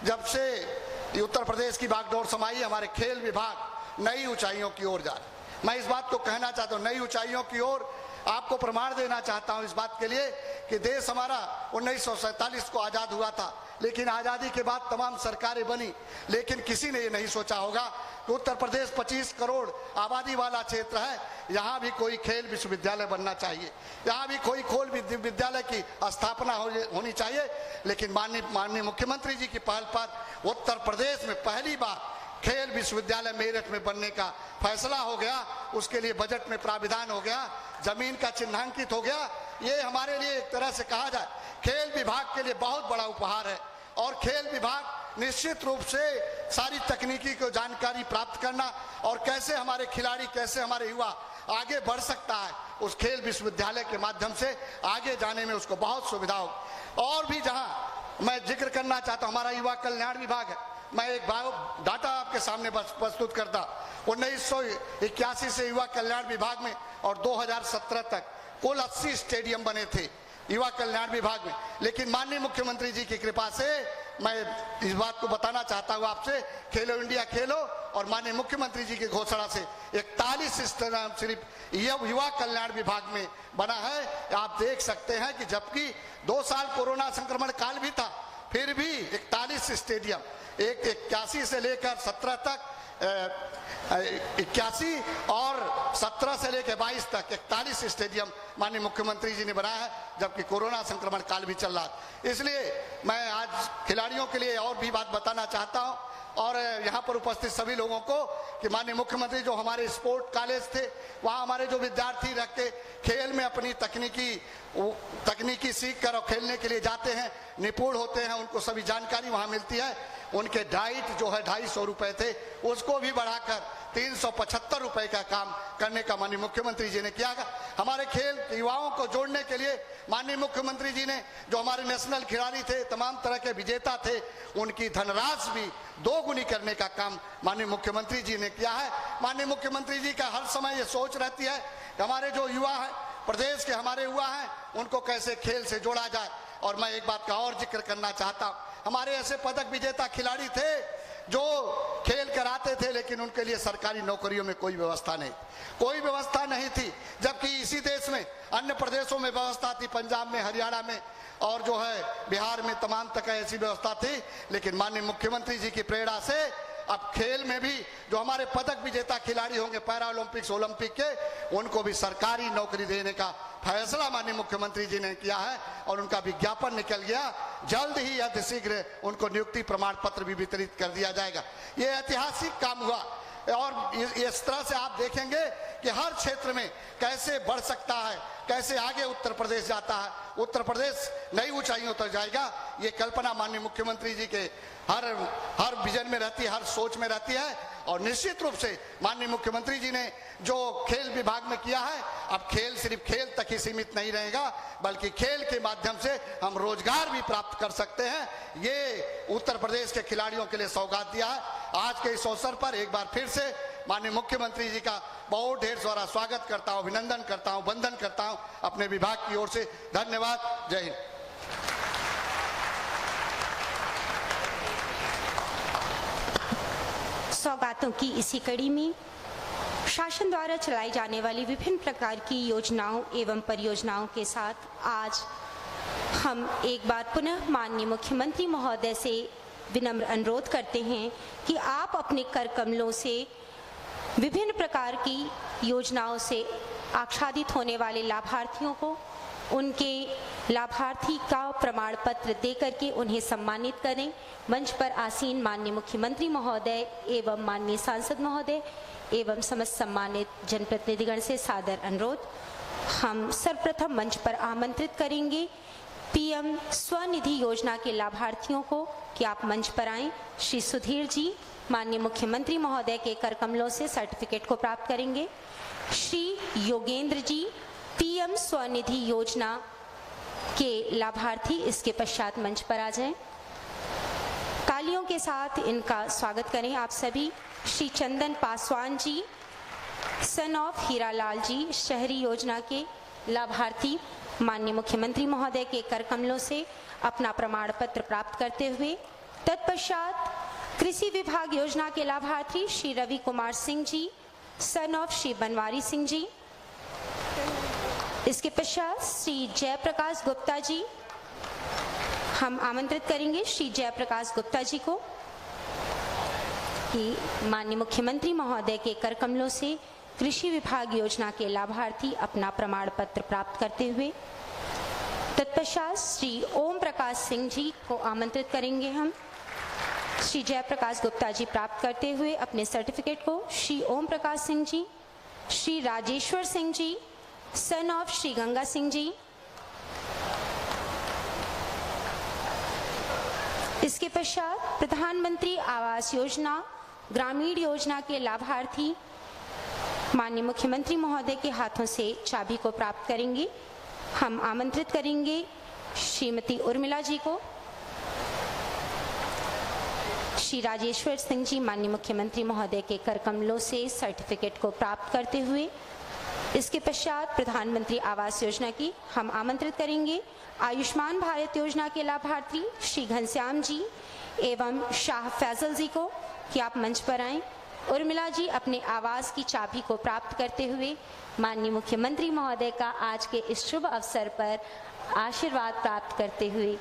जब से उत्तर प्रदेश की बागडोर समाई, हमारे खेल विभाग नई ऊंचाइयों की ओर जा रहा है। मैं इस बात को कहना चाहता हूँ, नई ऊंचाइयों की ओर आपको प्रमाण देना चाहता हूँ इस बात के लिए कि देश हमारा 1947 को आज़ाद हुआ था, लेकिन आज़ादी के बाद तमाम सरकारें बनी, लेकिन किसी ने ये नहीं सोचा होगा कि उत्तर प्रदेश 25 करोड़ आबादी वाला क्षेत्र है, यहाँ भी कोई खेल विश्वविद्यालय बनना चाहिए, यहाँ भी कोई खेल विद्यालय की स्थापना होनी चाहिए। लेकिन माननीय मुख्यमंत्री जी की पहल पर उत्तर प्रदेश में पहली बार खेल विश्वविद्यालय मेरठ में बनने का फैसला हो गया, उसके लिए बजट में प्राविधान हो गया, जमीन का चिन्हांकित हो गया। ये हमारे लिए एक तरह से कहा जाए खेल विभाग के लिए बहुत बड़ा उपहार है और खेल विभाग निश्चित रूप से सारी तकनीकी को जानकारी प्राप्त करना और कैसे हमारे खिलाड़ी, कैसे हमारे युवा आगे बढ़ सकता है, उस खेल विश्वविद्यालय के माध्यम से आगे जाने में उसको बहुत सुविधा हो। और भी जहां मैं जिक्र करना चाहता हूं, हमारा युवा कल्याण विभाग है। मैं एक डाटा आपके सामने प्रस्तुत करता, 1981 से युवा कल्याण विभाग में और 2017 तक कुल 80 स्टेडियम बने थे युवा कल्याण विभाग में। लेकिन माननीय मुख्यमंत्री जी की कृपा से मैं इस बात को बताना चाहता हूँ आपसे, खेलो इंडिया खेलो और माननीय मुख्यमंत्री जी की घोषणा से 41 स्टेडियम सिर्फ युवा कल्याण विभाग में बना है। आप देख सकते हैं कि जबकि 2 साल कोरोना संक्रमण काल भी था, फिर भी 41 स्टेडियम, 81 से लेकर 17 तक 81 और 17 से लेकर 22 तक 41 स्टेडियम माननीय मुख्यमंत्री जी ने बनाया है, जबकि कोरोना संक्रमण काल भी चल रहा है। इसलिए मैं आज खिलाड़ियों के लिए और भी बात बताना चाहता हूं और यहाँ पर उपस्थित सभी लोगों को कि माननीय मुख्यमंत्री जो हमारे स्पोर्ट कॉलेज थे, वहाँ हमारे जो विद्यार्थी रख के खेल में अपनी तकनीकी सीख कर और खेलने के लिए जाते हैं, निपुण होते हैं, उनको सभी जानकारी वहाँ मिलती है। उनके डाइट जो है 250 रुपए थे, उसको भी बढ़ाकर 375 रुपए का काम करने का माननीय मुख्यमंत्री जी ने किया। हमारे खेल युवाओं को जोड़ने के लिए माननीय मुख्यमंत्री जी ने जो हमारे नेशनल खिलाड़ी थे, तमाम तरह के विजेता थे, उनकी धनराशि भी दोगुनी करने का काम माननीय मुख्यमंत्री जी ने किया है। माननीय मुख्यमंत्री जी का हर समय ये सोच रहती है कि हमारे जो युवा हैं, प्रदेश के हमारे युवा हैं, उनको कैसे खेल से जोड़ा जाए। और मैं एक बात का और जिक्र करना चाहता हूं, हमारे ऐसे पदक विजेता खिलाड़ी थे जो खेल कराते थे, लेकिन उनके लिए सरकारी नौकरियों में कोई व्यवस्था नहीं थी। जबकि इसी देश में अन्य प्रदेशों में व्यवस्था थी, पंजाब में, हरियाणा में और जो है बिहार में तमाम तक ऐसी व्यवस्था थी। लेकिन माननीय मुख्यमंत्री जी की प्रेरणा से अब खेल में भी जो हमारे पदक विजेता खिलाड़ी होंगे पैरा ओलंपिक्स, ओलंपिक के, उनको भी सरकारी नौकरी देने का फैसला माननीय मुख्यमंत्री जी ने किया है और उनका विज्ञापन निकल गया। जल्द ही अतिशीघ्र उनको नियुक्ति प्रमाण पत्र भी वितरित कर दिया जाएगा। ये ऐतिहासिक काम हुआ और इस तरह से आप देखेंगे कि हर क्षेत्र में कैसे बढ़ सकता है, कैसे आगे उत्तर प्रदेश जाता है, उत्तर प्रदेश नई ऊंचाइयों तक जाएगा। ये कल्पना माननीय मुख्यमंत्री जी के हर विजन में रहती है, हर सोच में रहती है। और निश्चित रूप से माननीय मुख्यमंत्री जी ने जो खेल विभाग में किया है, अब खेल सिर्फ खेल तक ही सीमित नहीं रहेगा, बल्कि खेल के माध्यम से हम रोजगार भी प्राप्त कर सकते हैं। ये उत्तर प्रदेश के खिलाड़ियों के लिए सौगात दिया है। आज के इस अवसर पर एक बार फिर से माननीय मुख्यमंत्री जी का बहुत ढेर सारा स्वागत करता हूं, अभिनंदन करता हूं, वंदन करता हूं अपने विभाग की ओर से। धन्यवाद। जय हिंद। सौगातों की इसी कड़ी में शासन द्वारा चलाई जाने वाली विभिन्न प्रकार की योजनाओं एवं परियोजनाओं के साथ आज हम एक बार पुनः माननीय मुख्यमंत्री महोदय से विनम्र अनुरोध करते हैं कि आप अपने कर कमलों से विभिन्न प्रकार की योजनाओं से आच्छादित होने वाले लाभार्थियों को उनके लाभार्थी का प्रमाण पत्र दे करके उन्हें सम्मानित करें। मंच पर आसीन माननीय मुख्यमंत्री महोदय एवं माननीय सांसद महोदय एवं समस्त सम्मानित जनप्रतिनिधिगण से सादर अनुरोध। हम सर्वप्रथम मंच पर आमंत्रित करेंगे पीएम स्वनिधि योजना के लाभार्थियों को कि आप मंच पर आएं। श्री सुधीर जी माननीय मुख्यमंत्री महोदय के कर कमलों से सर्टिफिकेट को प्राप्त करेंगे। श्री योगेंद्र जी पीएम स्वनिधि योजना के लाभार्थी इसके पश्चात मंच पर आ जाएं। तालियों के साथ इनका स्वागत करें आप सभी। श्री चंदन पासवान जी सन ऑफ हीरालाल जी शहरी योजना के लाभार्थी माननीय मुख्यमंत्री महोदय के कर कमलों से अपना प्रमाण पत्र प्राप्त करते हुए तत्पश्चात कृषि विभाग योजना के लाभार्थी श्री रवि कुमार सिंह जी सन ऑफ श्री बनवारी सिंह जी। इसके पश्चात श्री जयप्रकाश गुप्ता जी, हम आमंत्रित करेंगे श्री जयप्रकाश गुप्ता जी को कि माननीय मुख्यमंत्री महोदय के कर कमलों से कृषि विभाग योजना के लाभार्थी अपना प्रमाण पत्र प्राप्त करते हुए तत्पश्चात श्री ओम प्रकाश सिंह जी को आमंत्रित करेंगे। हम श्री जयप्रकाश गुप्ता जी प्राप्त करते हुए अपने सर्टिफिकेट को श्री ओम प्रकाश सिंह जी, श्री राजेश्वर सिंह जी सन ऑफ श्री गंगा सिंह जी। इसके पश्चात प्रधानमंत्री आवास योजना ग्रामीण योजना के लाभार्थी माननीय मुख्यमंत्री महोदय के हाथों से चाबी को प्राप्त करेंगे। हम आमंत्रित करेंगे श्रीमती उर्मिला जी को, श्री राजेश्वर सिंह जी माननीय मुख्यमंत्री महोदय के कर कमलों से सर्टिफिकेट को प्राप्त करते हुए इसके पश्चात प्रधानमंत्री आवास योजना की हम आमंत्रित करेंगे आयुष्मान भारत योजना के लाभार्थी श्री घनश्याम जी एवं शाह फैजल जी को कि आप मंच पर आएं। उर्मिला जी अपने आवास की चाबी को प्राप्त करते हुए माननीय मुख्यमंत्री महोदय का आज के इस शुभ अवसर पर आशीर्वाद प्राप्त करते हुए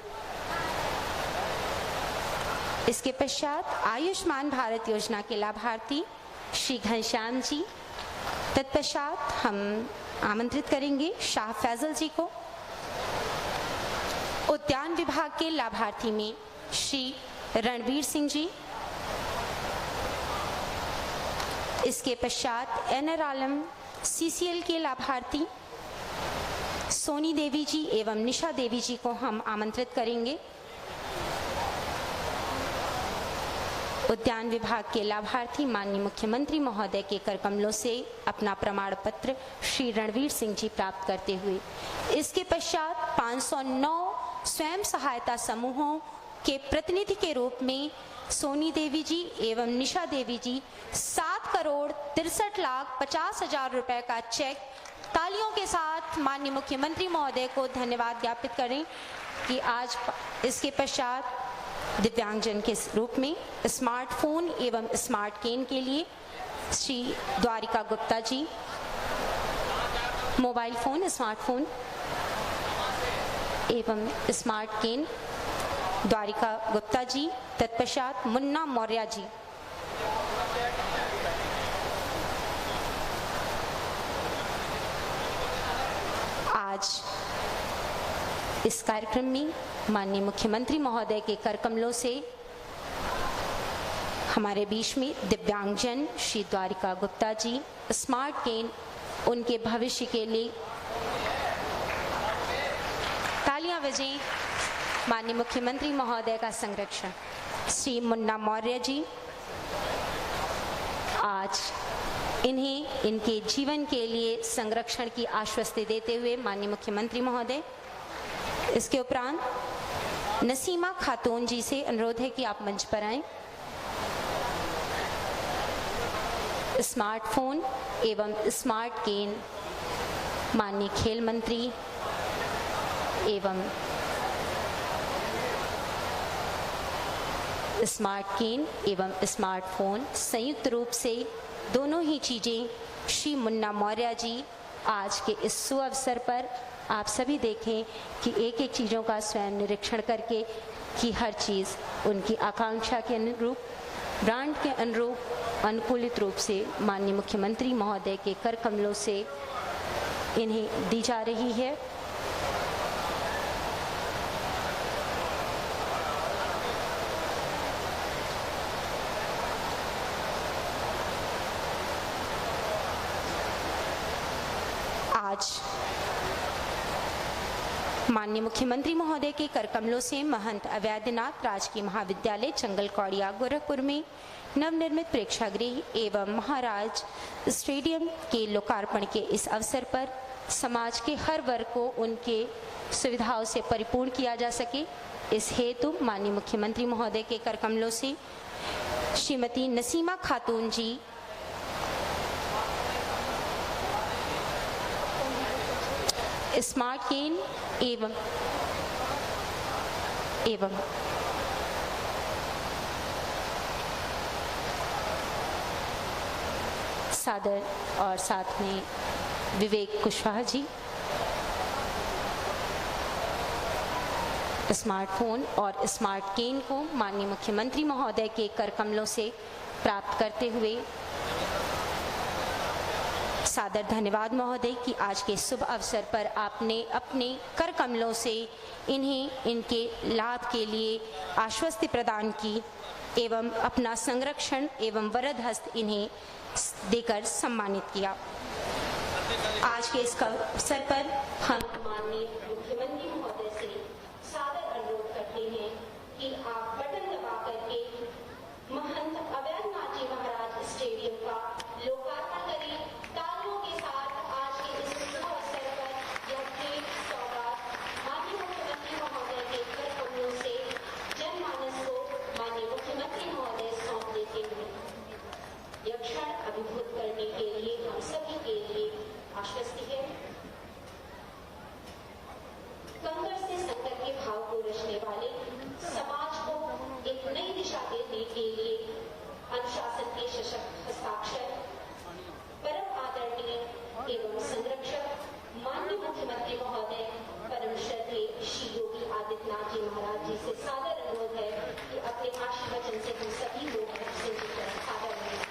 इसके पश्चात आयुष्मान भारत योजना के लाभार्थी श्री घनश्याम जी, तत्पश्चात हम आमंत्रित करेंगे शाह फैजल जी को। उद्यान विभाग के लाभार्थी में श्री रणवीर सिंह जी, इसके पश्चात एनआर आलम सीसीएल के लाभार्थी सोनी देवी जी एवं निशा देवी जी को हम आमंत्रित करेंगे। उद्यान विभाग के लाभार्थी माननीय मुख्यमंत्री महोदय के कर कमलों से अपना प्रमाण पत्र श्री रणवीर सिंह जी प्राप्त करते हुए इसके पश्चात 509 स्वयं सहायता समूहों के प्रतिनिधि के रूप में सोनी देवी जी एवं निशा देवी जी 7,63,50,000 रुपए का चेक तालियों के साथ माननीय मुख्यमंत्री महोदय को धन्यवाद ज्ञापित करें कि आज इसके पश्चात दिव्यांगजन के रूप में स्मार्टफोन एवं स्मार्ट केन के लिए Shri Dwarika Gupta ji mobile phone smartphone एवं स्मार्ट केन द्वारिका गुप्ता जी, तत्पश्चात मुन्ना मौर्य जी। आज इस कार्यक्रम में माननीय मुख्यमंत्री महोदय के कर कमलों से हमारे बीच में दिव्यांगजन श्री द्वारिका गुप्ता जी स्मार्ट केन उनके भविष्य के लिए तालियां बजें। माननीय मुख्यमंत्री महोदय का संरक्षण श्री मुन्ना मौर्य जी, आज इन्हें इनके जीवन के लिए संरक्षण की आश्वस्ति देते हुए माननीय मुख्यमंत्री महोदय, इसके उपरांत नसीमा खातून जी से अनुरोध है कि आप मंच पर आएं। स्मार्टफोन एवं स्मार्ट केन माननीय खेल मंत्री एवं स्मार्ट केन एवं स्मार्टफोन संयुक्त रूप से दोनों ही चीजें श्री मुन्ना मौर्य जी आज के इस सुअवसर पर आप सभी देखें कि एक एक चीज़ों का स्वयं निरीक्षण करके कि हर चीज़ उनकी आकांक्षा के अनुरूप ब्रांड के अनुरूप अनुकूलित रूप से माननीय मुख्यमंत्री महोदय के कर कमलों से इन्हें दी जा रही है। आज माननीय मुख्यमंत्री महोदय के कर कमलों से महंत अवैधनाथ राजकीय महाविद्यालय चंगल कौड़िया गोरखपुर में नवनिर्मित प्रेक्षागृह एवं महाराज स्टेडियम के लोकार्पण के इस अवसर पर समाज के हर वर्ग को उनके सुविधाओं से परिपूर्ण किया जा सके, इस हेतु माननीय मुख्यमंत्री महोदय के कर कमलों से श्रीमती नसीमा खातून जी स्मार्ट केन एवं सादर और साथ में विवेक कुशवाहा जी स्मार्टफोन और स्मार्ट केन को माननीय मुख्यमंत्री महोदय के कर कमलों से प्राप्त करते हुए सादर धन्यवाद महोदय कि आज के शुभ अवसर पर आपने अपने कर कमलों से इन्हें इनके लाभ के लिए आश्वस्ति प्रदान की एवं अपना संरक्षण एवं वरद हस्त इन्हें देकर सम्मानित किया। आज के इस अवसर पर हम माननीय मुख्यमंत्री महोदय से सादर अनुरोध करते हैं कि आप बटन दबा करके महंत अवैधनाथ जी महाराज स्टेडियम का लोकार्पण करें। तालियों के साथ आज के इस शुभ अवसर पर यह भेंट सौगात माननीय मुख्यमंत्री महोदय के कर कमलों से जनमानस को माननीय मुख्यमंत्री महोदय सौंप देते हुए यह क्षण अभिभूत करने के लिए हम सभी के लिए आश्वस्ति है। कंकर से संकट के भाव को रचने वाले समाज को एक नई दिशा देने के लिए अनुशासन के सशक्त हस्ताक्षर परम आदरणीय एवं संरक्षक माननीय मुख्यमंत्री महोदय परम श्रद्धेय श्री योगी आदित्यनाथ जी महाराज जी से सादर अनुरोध है कि अपने आशीर्वचन से हम सभी लोग सादर अनुरोध।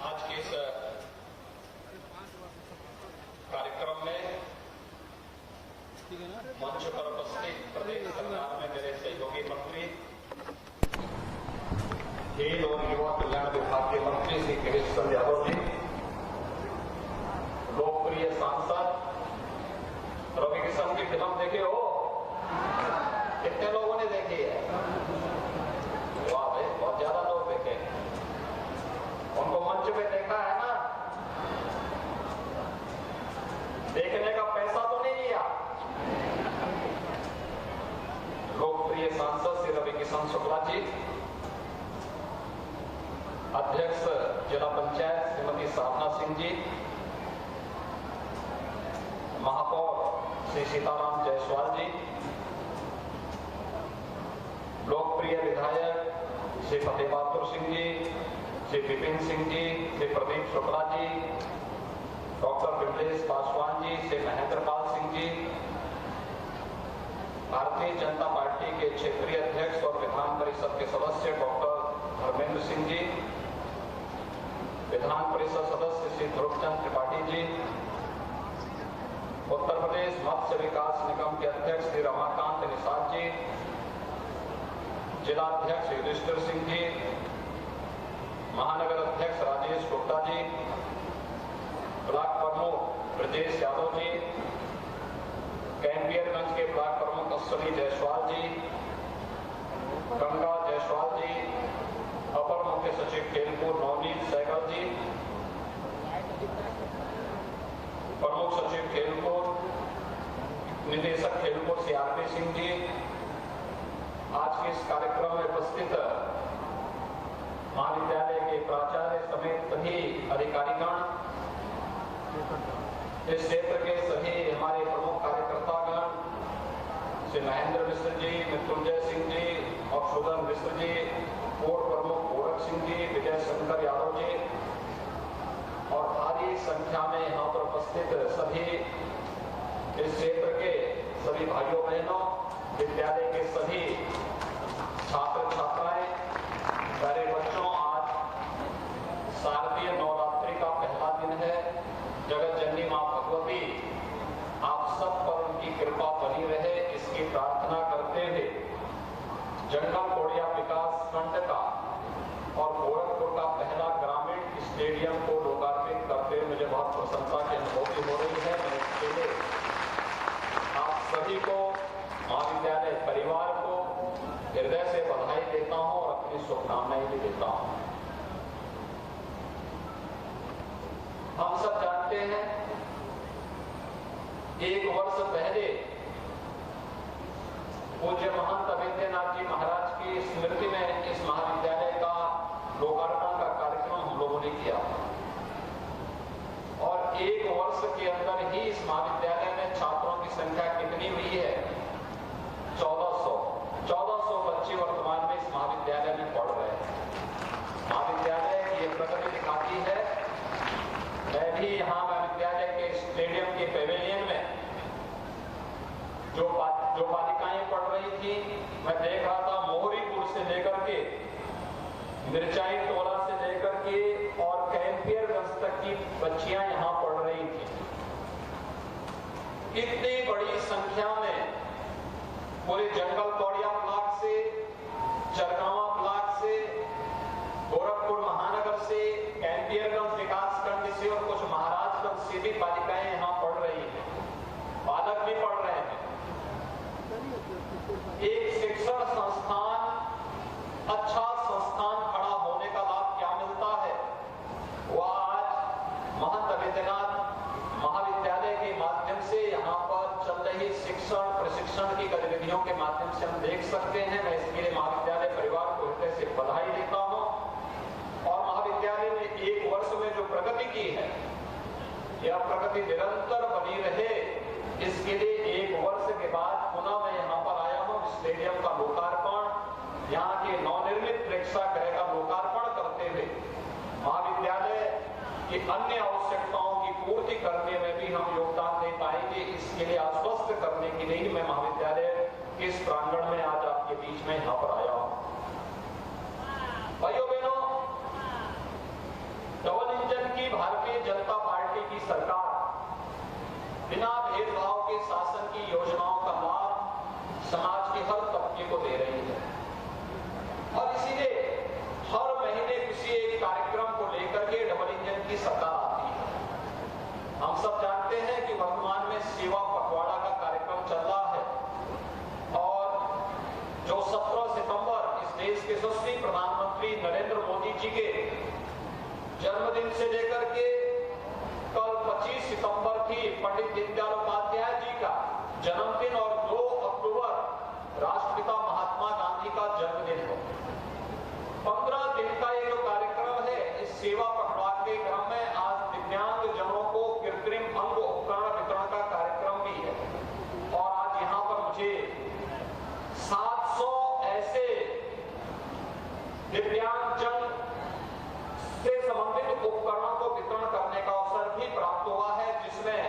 आज के इस कार्यक्रम में मंच पर उपस्थित प्रदेश सरकार में मेरे सहयोगी मंत्री खेल और युवा कल्याण विभाग के मंत्री श्री गिरीश चंद्र यादव जी, लोकप्रिय सांसद किस्म की फिल्म देखे हो? कितने लोगों ने देखी है? वाह भाई, बहुत ज्यादा लोग देखे। उनको मंच पे देखा है ना? देखने का पैसा तो नहीं लिया। लोकप्रिय सांसद श्री रवि किशन शुक्ला जी, अध्यक्ष जिला पंचायत श्रीमती साधना सिंह जी, महापौर श्री सीताराम जायसवाल जी, लोकप्रिय विधायक श्री फतेह बहादुर सिंह जी, श्री विपिन सिंह जी, श्री प्रदीप शुक्ला जी, डॉक्टर विमलेश पासवान जी, श्री महेंद्र पाल सिंह जी, भारतीय जनता पार्टी के क्षेत्रीय अध्यक्ष और विधान परिषद के सदस्य डॉक्टर धर्मेंद्र सिंह जी, विधान परिषद सदस्य श्री ध्रुवचंद त्रिपाठी जी, उत्तर प्रदेश मत्स्य विकास निगम के अध्यक्ष श्री रमाकांत निषाद जी, जिला अध्यक्ष युधिष्ठिर सिंह जी, महानगर अध्यक्ष राजेश गुप्ता जी, ब्लॉक प्रमुख ब्रजेश यादव जी, कैंपियरगंज के ब्लॉक प्रमुख अश्विनी जायसवाल जी, गंगा जायसवाल जी, अपर मुख्य सचिव खेलकूद नवनीत सहगल जी, प्रमुख सचिव खेलकूद निदेशक खेलकूद श्री आरपी सिंह जी, आज के इस कार्यक्रम में उपस्थित महाविद्यालय के प्राचार्य समेत सभी अधिकारीगण, इस क्षेत्र के सभी हमारे प्रमुख कार्यकर्तागण, श्री महेंद्र मिश्र जी, मृत्युंजय सिंह जी, मधुसूदन मिश्र जी, पूर्व प्रमुख गोरख सिंह जी, विजय शंकर यादव जी और भारी संख्या में यहाँ पर उपस्थित सभी इस क्षेत्र के सभी भाइयों बहनों, विद्यालय के सभी छात्र छात्राएं, प्यारे बच्चों, आज शारदीय नवरात्रि का पहला दिन है। जगत जननी मां भगवती आप सब पर उनकी कृपा बनी रहे, इसकी प्रार्थना करते हुए जंगल कोड़िया विकास खंड का और गोरखपुर का पहला ग्रामीण स्टेडियम को लोकार्पित करते हुए मुझे बहुत प्रसन्नता की अनुभूति हो रही है। मैं इसके लिए आप सभी को, महाविद्यालय परिवार को हृदय से बधाई देता हूं और अपनी शुभकामनाएं भी देता हूं। हम सब जानते हैं, एक वर्ष पहले पूज्य महंत अवेद्यनाथ जी महाराज की स्मृति में इस महाविद्यालय का लोकार्पण का कार्यक्रम हम लोगों ने किया और एक वर्ष के अंदर ही इस महाविद्यालय में छात्रों की संख्या कितनी हुई है? 1400 बच्चे वर्तमान में इस महाविद्यालय में पढ़ रहे हैं। महाविद्यालय की ये प्रगति दिखाती है। मैं भी यहाँ महाविद्यालय के स्टेडियम के पेवेलियन में जो बालिकाएं पढ़ रही थी, मैं देख रहा था मोहरीपुर से लेकर के मिर्चाई टोला से लेकर के और कैंपियरगंज तक की बच्चियां यहाँ पढ़ रही थी। इतनी बड़ी संख्या में पूरे जंगल कौड़िया ब्लॉक से, चरगावा ब्लॉक से, गोरखपुर महानगर से, कैंपियरगंज विकास खंड से और कुछ महाराजगंज से भी बालिकाएं यहाँ पढ़ रही हैं, बालक भी पढ़ रहे हैं। एक शिक्षण संस्थान, अच्छा संस्थान खड़ा होने का लाभ क्या मिलता है? वह आज महंत अवेद्यनाथ महाविद्यालय के माध्यम से यहाँ पर चल रही शिक्षण प्रशिक्षण की गतिविधियों के माध्यम से हम देख सकते हैं। मैं इसके लिए महाविद्यालय परिवार को हृदय से बधाई देता हूँ और महाविद्यालय ने एक वर्ष में जो प्रगति की है, यह प्रगति निरंतर बनी रहे, इसके लिए एक वर्ष के बाद पुनः मैं यहाँ पर आया हूँ। स्टेडियम का लोकार्पण, यहाँ के नवनिर्मित प्रेक्षागृह का लोकार्पण करते हुए महाविद्यालय की अन्य आवश्यकताओं की पूर्ति करने में भी हम योगदान दे पाएंगे, इसके लिए आश्वस्त करने के लिए मैं महाविद्यालय के इस प्रांगण में आज आपके बीच में यहाँ पर आया हूँ। भाइयों बहनों, डबल इंजन की भारतीय जनता पार्टी की सरकार बिना भेदभाव के शासन की योजनाओं का लाभ समाज के हर तबके को दे रही है और इसीलिए हर महीने किसी एक कार्यक्रम को लेकर के डबल इंजन की सरकार आती है। हम सब जानते हैं कि वर्तमान में सेवा पखवाड़ा का कार्यक्रम जी के जन्मदिन से लेकर के कल 25 सितंबर की पंडित दीनदयाल उपाध्याय जी का जन्मदिन और 2 अक्टूबर राष्ट्रपिता महात्मा गांधी का जन्मदिन हो। 15 दिन का ये जो कार्यक्रम है, इस सेवा पखवाड़े के क्रम में आज दिव्यांग जनों को कृत्रिम अंग उपकरण वितरण का कार्यक्रम भी है और आज यहाँ पर मुझे 700 ऐसे दिव्यांग जन से संबंधित उपकरणों को वितरण करने का अवसर भी प्राप्त हुआ है, जिसमें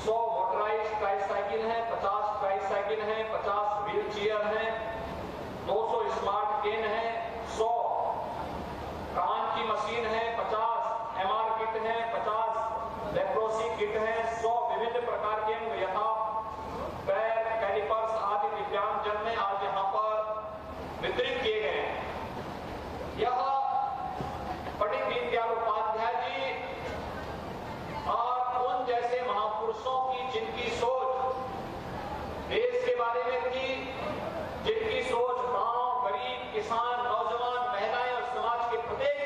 100 मोटराइज्ड ट्राइसाइकिल हैं, 50 ट्राइसाइकिल हैं, 50 व्हील चेयर हैं, 200 स्मार्ट केन हैं, 100 कान की मशीन है, 50 MR किट है, 50 लेप्रोसी किट है, 100 विभिन्न प्रकार के अंग यथा पैर, कैलिपर्स आदि दिव्यांग जन में आज यहाँ पर वितरित किए गए हैं। यह पंडित दीनदयाल उपाध्याय जी और उन जैसे महापुरुषों की जिनकी सोच देश के बारे में थी, जिनकी सोच गांव, गरीब, किसान, नौजवान, महिलाएं और समाज के प्रत्येक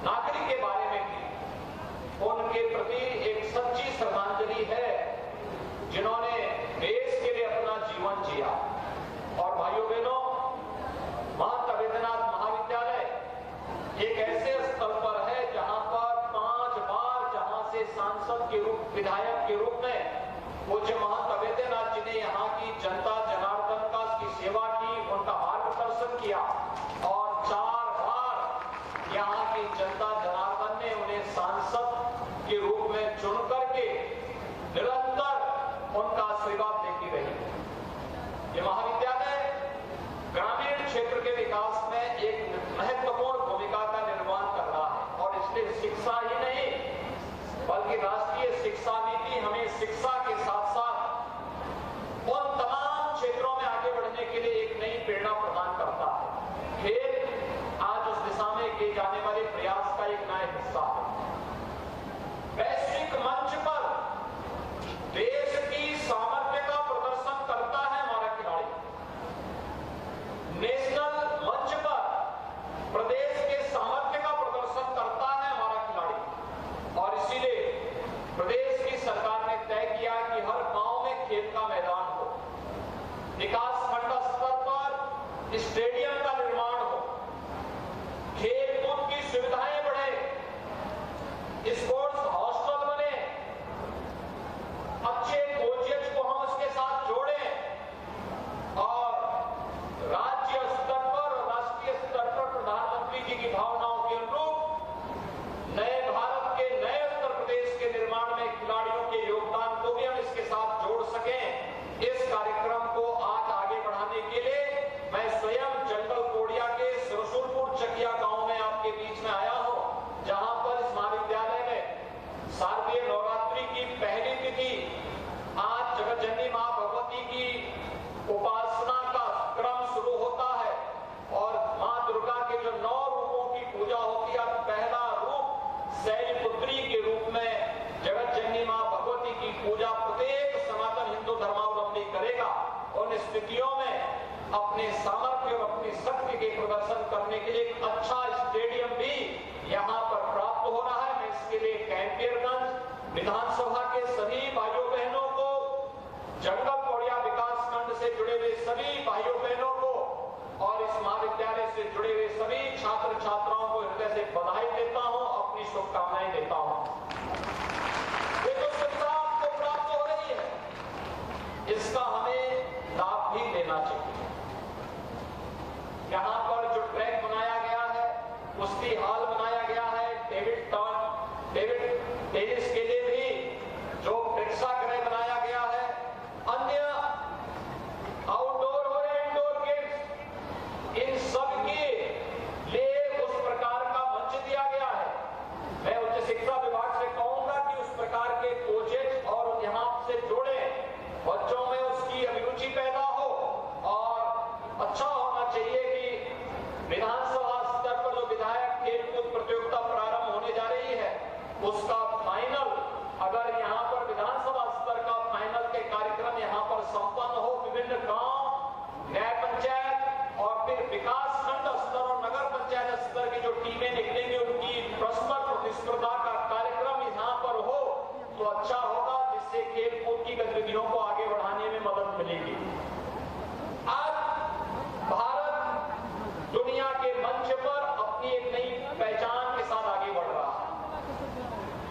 नागरिक के बारे में थी, उनके प्रति एक सच्ची श्रद्धांजलि है जिन्होंने देश के लिए अपना जीवन जिया। और भाइयों बहनों, महंत अवैधनाथ महाविद्यालय एक ऐसे स्थल पर है जहां पर 5 बार जहां से सांसद के रूप, विधायक के रूप में पूज्य महंत अवैधनाथ जी ने यहाँ की जनता जनार्दन का की सेवा की, उनका मार्गदर्शन किया और 4 बार यहाँ की जनता जनार्दन ने उन्हें सांसद के रूप में चुन करके निरंतर उनका आशीर्वाद देती रही। ये महाविद्यालय ग्रामीण क्षेत्र के विकास में एक महत्वपूर्ण भूमिका का निर्वहन कर रहा है और इसलिए शिक्षा ही नहीं बल्कि राष्ट्रीय शिक्षा नीति हमें शिक्षा के साथ साथ उन तमाम क्षेत्रों में आगे बढ़ने के लिए एक नई प्रेरणा प्रदान करता है। खेल आज उस दिशा में किए जाने वाले प्रयास का एक नया हिस्सा है। वैश्विक मंच पर देश की सामर्थ्य का प्रदर्शन करता है हमारा खिलाड़ी। नेशनल मंच पर प्रदेश के सामर्थ्य का प्रदर्शन करता है हमारा खिलाड़ी और इसीलिए प्रदेश की सरकार ने तय किया कि हर गांव में खेल का मैदान हो, विकास खंड स्तर पर स्टेडियम का निर्माण हो, खेल कूद की सुविधाएं बढ़े, स्पोर्ट्स हॉस्टल बने, अच्छे कोचेज को हम उसके साथ जोड़ें और राज्य स्तर पर और राष्ट्रीय स्तर पर प्रधानमंत्री जी की भावनाओं के अनुरूप नए भारत के नए उत्तर प्रदेश के निर्माण में खिलाड़ियों के योगदान को भी हम इसके साथ जोड़ सकें। इस कार्यक्रम को आज आगे बढ़ाने के लिए मैं स्वयं जंगल कोड़िया के सरसुरपुर चकिया गांव में आपके बीच में आया हूं, जहां पर इस महाविद्यालय में शारदीय नवरात्रि की पहली तिथि आज जगतजननी मां भगवती की उपासना का क्रम शुरू होता है और मां दुर्गा के जो 9 रूपों की पूजा होती है, पहला रूप शैलपुत्री के रूप में जगतजननी मां भगवती की पूजा प्रत्येक सनातन हिंदू धर्मावलंबी करेगा। उन स्थितियों में अपने सामर्थ्य और अपनी शक्ति के प्रदर्शन करने के लिए एक अच्छा स्टेडियम भी यहाँ पर प्राप्त हो रहा है। मैं इसके लिए कैंपियरगंज विधानसभा के सभी भाइयों बहनों को, जंगल कोड़िया विकास खंड से जुड़े हुए सभी भाइयों बहनों को और इस महाविद्यालय से जुड़े हुए सभी छात्र छात्राओं को हृदय से बधाई देता हूं, अपनी शुभकामनाएं देता हूं। ये जो सुविधा आपको प्राप्त हो रही है, इसका हमें लाभ भी लेना चाहिए। यहाँ पर जो ट्रैक बनाया गया है, कुश्ती हॉल बनाया गया है, डेविड टेनिस के लिए भी जो प्रेक्षागृह बनाया गया है, अन्य आउटडोर और इंडोर गेम्स, इन सब के लिए उस प्रकार का मंच दिया गया है। मैं उच्च शिक्षा विभाग से कहूंगा कि उस प्रकार के कोचेज और यहाँ से जोड़े, बच्चों में उसकी अभिरुचि पैदा हो और अच्छा होना चाहिए कि विधानसभा स्तर पर जो विधायक खेलकूद प्रतियोगिता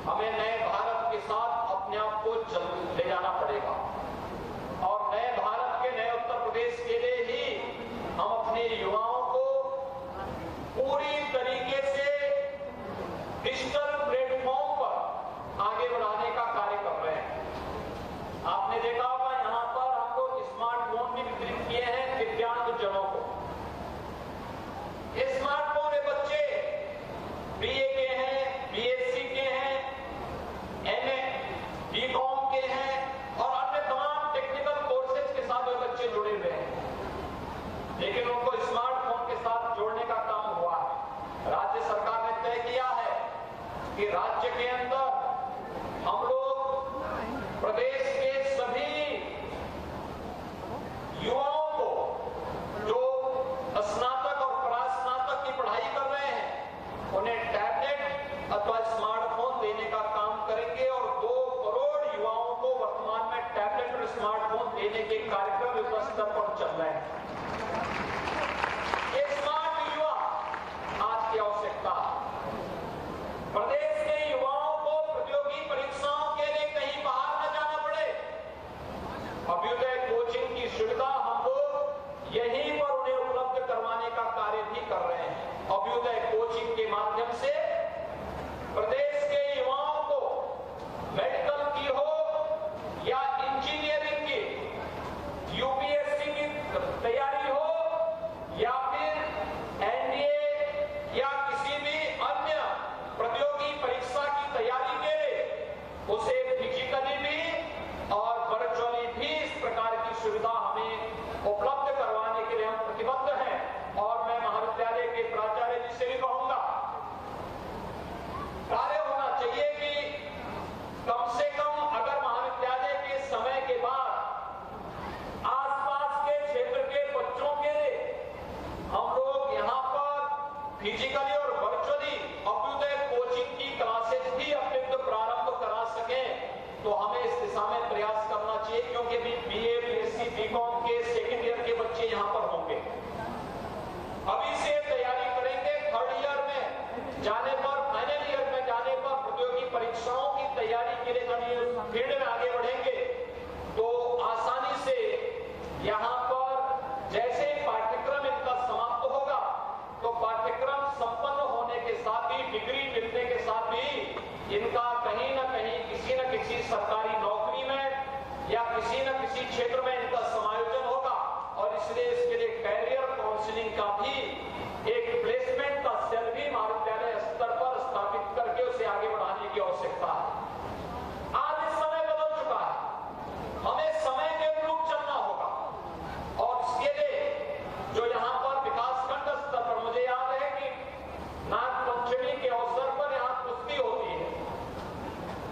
हमें नए भारत के साथ अपने आप को ले जाना पड़ेगा और नए भारत के नए उत्तर प्रदेश के लिए ही हम अपने युवाओं को पूरी तरीके से डिजिटल प्लेटफॉर्म पर आगे बढ़ाने का कार्य कर रहे हैं। आपने देखा होगा यहां पर हम लोग स्मार्टफोन भी वितरित किए हैं दिव्यांगजनों को। स्मार्टफोन बच्चे बीए के हैं, बीएससी के हैं, एमए, बीकॉम के हैं और अन्य तमाम टेक्निकल कोर्सेज के साथ वे बच्चे जुड़े हुए हैं, लेकिन उनको स्मार्टफोन के साथ जोड़ने का काम हुआ है। राज्य सरकार ने तय किया है कि राज्य के अंदर हम लोग प्रदेश के सभी युवाओं को जो स्नातक और परास्नातक की पढ़ाई कर रहे हैं उन्हें टैबलेट अथवा स्मार्टफोन देने का काम करेंगे और 2 करोड़ युवाओं को वर्तमान में टैबलेट और स्मार्टफोन देने के कार्यक्रम युद्ध स्तर पर चल रहे हैं। एक स्मार्ट युवा आज की आवश्यकता है। प्रदेश के युवाओं को प्रतियोगी परीक्षाओं के लिए कहीं बाहर न जाना पड़े। अभ्युदय कोचिंग की सुविधा हम लोग यहीं पर उन्हें उपलब्ध करवाने का कार्य भी कर रहे हैं। अभ्युदय कोचिंग के माध्यम से प्रदेश के युवाओं को मेडिकल की हो या इंजीनियरिंग की, यूपीएससी की तैयारी हो या फिर एनडीए या किसी भी अन्य प्रतियोगी परीक्षा की तैयारी के लिए उसे फिजिकली भी और वर्चुअली भी इस प्रकार की सुविधा हमें उपलब्ध करवाने के लिए हम प्रतिबद्ध हैं। और मैं महाविद्यालय के प्राचार्य जी से भी कहूंगा, कार्य होना चाहिए कि कम से कम अगर महाविद्यालय के समय के बाद आसपास के क्षेत्र के बच्चों के लिए हम लोग यहाँ पर फिजिकली और वर्चुअली अभ्युदय कोचिंग की क्लासेस भी अतिरिक्त प्रारंभ करा सकें तो हमें इस दिशा में प्रयास करना चाहिए, क्योंकि अभी बीए, बीएससी, बीकॉम के सेकेंड ईयर के बच्चे यहाँ पर होंगे। अभी से तैयारी करेंगे, थर्ड ईयर में जाने पर, फाइनल ईयर में जाने पर प्रतियोगी परीक्षाओं की तैयारी के लिए जब ये फील्ड में आगे बढ़ेंगे तो आसानी से यहाँ पर जैसे ही पाठ्यक्रम इनका समाप्त होगा तो पाठ्यक्रम संपन्न होने के साथ ही, डिग्री मिलने के साथ ही इनका कहीं न कहीं किसी न किसी सरकारी नौकरी में या किसी न किसी क्षेत्र में इनका समायोजन होगा। और इसलिए इसके लिए कैरियर काउंसलिंग का भी एक प्लेसमेंट का सेल भी महाविद्यालय स्तर पर स्थापित करके उसे आगे बढ़ाने की आवश्यकता है। आज इस समय बदल चुका है, हमें समय के अनुरूप चलना होगा और इसके लिए जो यहाँ पर विकासखंड स्तर पर, मुझे याद है कि नागपंचमी के अवसर पर यहाँ कुश्ती होती है,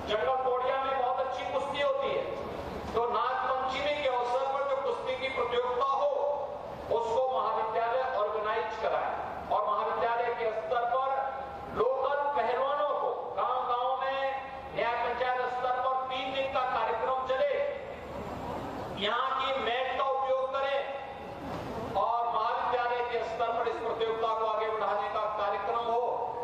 जंगल कोडिया में बहुत अच्छी कुश्ती होती है, तो नागपंचमी के अवसर पर जो कुश्ती की प्रतियोगिता हो उसको महाविद्यालय ऑर्गेनाइज कराए और महाविद्यालय के स्तर पर लोकल पहलवानों को गांव-गांव में न्याय पंचायत स्तर पर 3 दिन का कार्यक्रम चले, यहाँ की मैट का उपयोग करें और महाविद्यालय के स्तर पर इस प्रतियोगिता को आगे बढ़ाने का कार्यक्रम हो।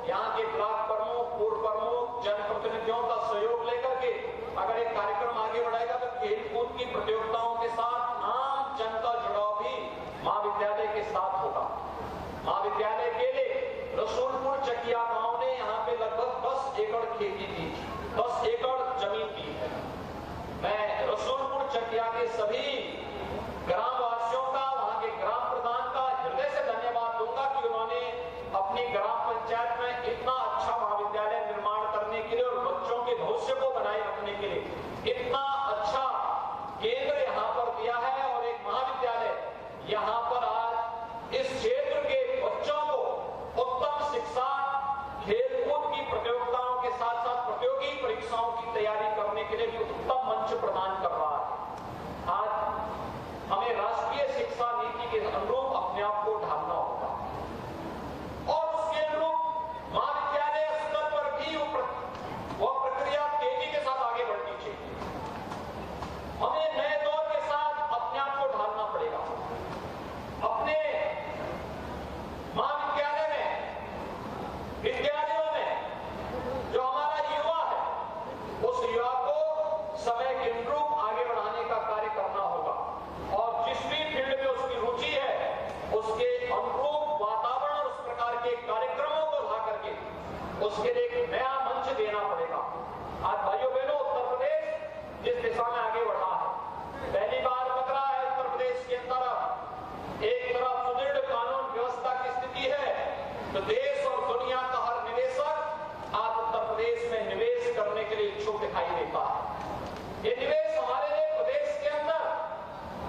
यहाँ के ब्लॉक प्रमुख, पूर्व प्रमुख, जनप्रतिनिधियों का सहयोग लेकर के अगर एक कार्यक्रम आगे बढ़ाएगा तो खेलकूद की प्रतियोगिताओं के साथ आम जन का जुड़ाव भी महाविद्यालय के साथ होगा। महाविद्यालय के लिए रसूलपुर चकिया गांव ने यहाँ पे लगभग 10 एकड़ खेती की, 10 एकड़ जमीन की है। मैं रसूलपुर चकिया के सभी ग्रामवासियों का, वहां के ग्राम प्रधान का हृदय से धन्यवाद दूंगा कि उन्होंने अपनी ग्राम पंचायत में इतना अच्छा महाविद्यालय निर्माण करने के लिए और बच्चों के भविष्य को बनाए रखने के लिए इतना अच्छा केंद्र यहाँ पर दिया है और एक महाविद्यालय यहाँ पर आज इस क्षेत्र के बच्चों को उत्तम शिक्षा, खेलकूद की प्रतियोगिताओं के साथ साथ प्रतियोगी परीक्षाओं की तैयारी करने के लिए भी उत्तम मंच प्रदान कर रहा है। आज हमें राष्ट्रीय शिक्षा नीति के अनुरूप अपने आप को ढालना होगा और उसके अनुरूप महाविद्यालय स्तर पर भी वह प्रक्रिया तेजी के साथ आगे बढ़नी चाहिए। उसके लिए एक नया मंच देना पड़ेगा। आज भाइयों बहनों, उत्तर प्रदेश जिस दिशा में आगे बढ़ा है, पहली बार लग रहा है उत्तर प्रदेश के अंदर एक तरफ सुदृढ़ कानून व्यवस्था की स्थिति है, तो देश और दुनिया का हर निवेशक आज उत्तर प्रदेश में निवेश करने के लिए इच्छुक दिखाई देता है। ये निवेश हमारे लिए प्रदेश के अंदर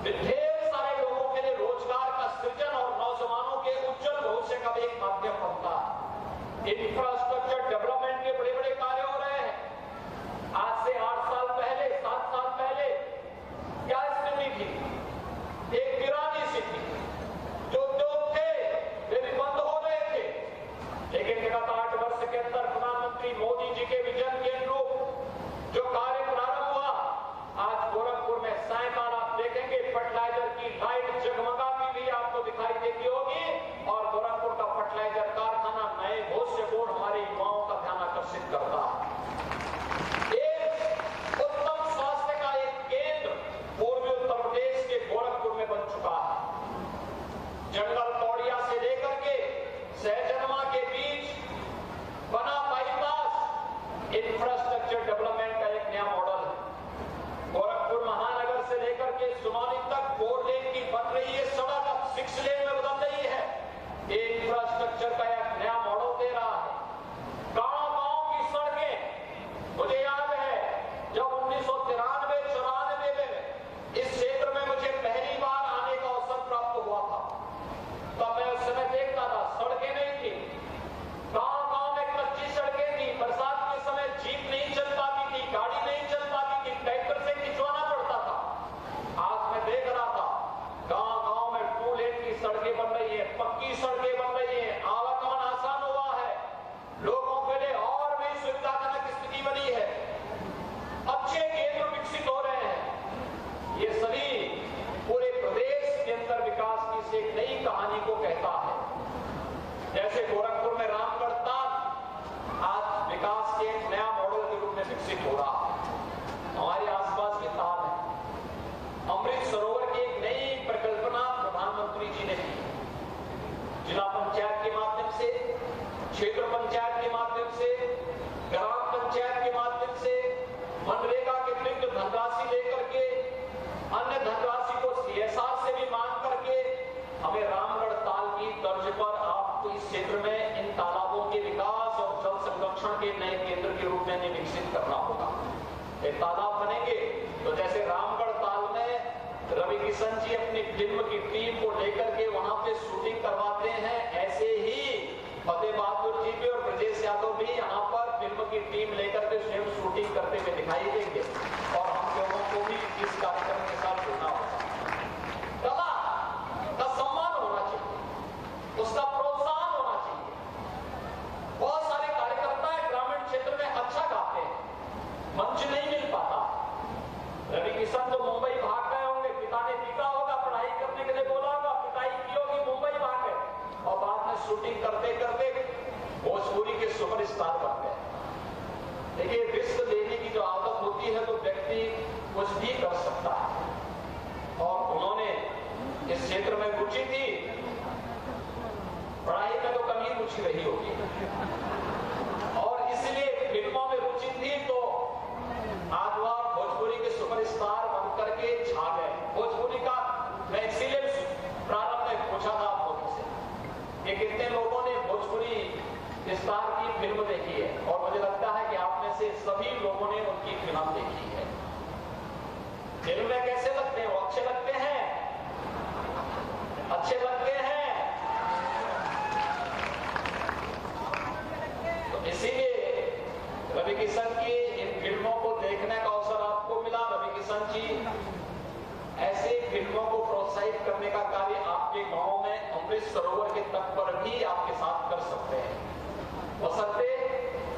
ढेर सारे लोगों के लिए रोजगार का सृजन और नौजवानों के उज्जवल भविष्य का भी एक माध्यम बनता है। इंफ्रास्ट्रक्चर डेवलपमेंट के बड़े बड़े कार्य हो रहे हैं। आज से 8 साल पहले, 7 साल पहले क्या स्थिति थी? एक वीरानी सी थी। जो उद्योग थे वे भी बंद हो रहे थे, लेकिन विगत 8 वर्ष के अंदर प्रधानमंत्री मोदी जी के विजन के अनुरूप जो कार्य प्रारंभ हुआ, आज गोरखपुर में सायकाल आप देखेंगे फर्टिलाइजर की लाइट जगमगाती हुई आपको दिखाई देती होगी, और गोरखपुर का फर्टिलाइजर कारखाना नए भविष्य को हमारे युवाओं का ध्यान आकर्षित करता है। एक उत्तम स्वास्थ्य का एक केंद्र पूर्वी उत्तर प्रदेश के गोरखपुर में बन चुका है। जंगल कौड़िया से लेकर के सहजनमा के बीच बना बाईपास इंफ्रास्ट्रक्चर डेवलपमेंट का एक नया मॉडल है। गोरखपुर महानगर से लेकर के सुनौली तक 4 लेन की बन रही है सड़क, अब 6 लेन में बदल रही है। ये इंफ्रास्ट्रक्चर का एक नया मॉडल दे रहा है। गांव-गांव की सड़कें, मुझे याद है जब 1993-94 में इस क्षेत्र में मुझे पहली बार आने का अवसर प्राप्त हुआ था, तब मैं उस समय देखता था सड़कें नहीं थी, गांव-गांव में कच्ची सड़कें थी। बरसात के समय जीप नहीं चल पाती थी, गाड़ी नहीं चल पाती थी, ट्रैक्टर से खिंचवाना पड़ता था। आज मैं देख रहा था गांव-गांव में 2 लेन की सड़कें बन रही है, पक्की सड़कें बन रही है, आवागमन आसान हुआ है, लोगों के लिए और भी सुविधाजनक स्थिति बनी है, अच्छे केंद्र विकसित हो रहे हैं। ये सभी पूरे प्रदेश के अंदर विकास की से एक नई कहानी को कहता है। जैसे गोरखपुर में रामगढ़ ताल आज विकास के एक नया मॉडल के रूप में विकसित हो रहा है। हमारे आसपास के ताल है। अमृत सरोवर की एक नई परिकल्पना प्रधानमंत्री जी ने की। जिला पंचायत के माध्यम से, क्षेत्र पंचायत के माध्यम से, ग्राम पंचायत के माध्यम से, मनरेगा के अतिरिक्त धनराशि लेकर के, अन्य धनराशि को CSR से भी मांग करके हमें रामगढ़ ताल की तर्ज पर आपको इस क्षेत्र में इन तालाबों के विकास और जल संरक्षण के नए केंद्र के रूप में विकसित करना होगा। ये तालाब बनेंगे तो जैसे रामगढ़ ताल में रवि किशन जी अपनी फिल्म की टीम को लेकर के वहां पे शूटिंग करवाते हैं, ऐसे ही फतेह बहादुर जी भी और ब्रजेश यादव भी यहाँ पर फिल्म की टीम लेकर के स्वयं शूटिंग करते हुए दिखाई देंगे, और हम लोगों को भी इस कार्यक्रम के साथ जुड़ना होगा। कला का सम्मान होना चाहिए, उसका प्रोत्साहन होना चाहिए। बहुत सारे कार्यकर्ता ग्रामीण क्षेत्र में अच्छा गाते हैं, मंच नहीं मिल पाता। रवि किशन तो मुंबई भाग गए होंगे, पिता ने पीटा होगा, पढ़ाई करने के लिए बोला होगा, पिटाई की होगी, मुंबई भाग गए, और बाद में शूटिंग करते करते भोजपुरी के सुपरस्टार बन गए। देखिए, रिस्क लेने की जो आदत होती है तो व्यक्ति कुछ भी कर सकता है, और उन्होंने इस क्षेत्र में रुचि थी, पढ़ाई में तो कम ही रुचि रही होगी, और इसलिए फिल्मों में रुचि थी, तो आज वह भोजपुरी के सुपरस्टार बनकर के छा गए। भोजपुरी का मैं इसीलिए प्रारंभ में पूछा था आप लोगों से कि कितने लोगों ने भोजपुरी स्टार की फिल्म देखी है, और मुझे लगता है कि आप में से सभी लोगों ने उनकी फिल्म देखी है। फिल्म में कैसे लगते हैं? वो अच्छे लगते हैं, अच्छे लगते हैं। तो इसीलिए रवि किशन की इन फिल्मों को देखने का अवसर आपको मिला। रवि किशन जी ऐसे फिल्मों को प्रोत्साहित करने का कार्य आपके गांव में अमृत सरोवर के तट पर भी आपके साथ कर सकते हैं। बशर्ते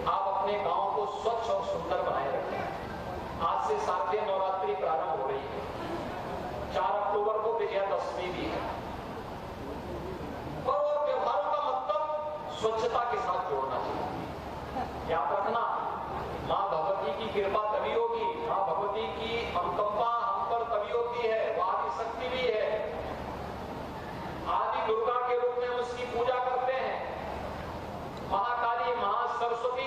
आप अपने गांव को स्वच्छ और सुंदर बनाए रखें। आज से शारदीय नवरात्रि प्रारंभ हो रही है, 4 अक्टूबर को विजयादशमी भी है। पर्व और त्योहारों का मतलब स्वच्छता के साथ जोड़ना चाहिए। याद रखना, माँ भगवती की कृपा तभी होगी, माँ भगवती की अनुकंपा हम पर तभी होती है, वो आदि शक्ति भी है। आदि दुर्गा के रूप में हम उसकी पूजा करते हैं। महाकाली, महासरस्वती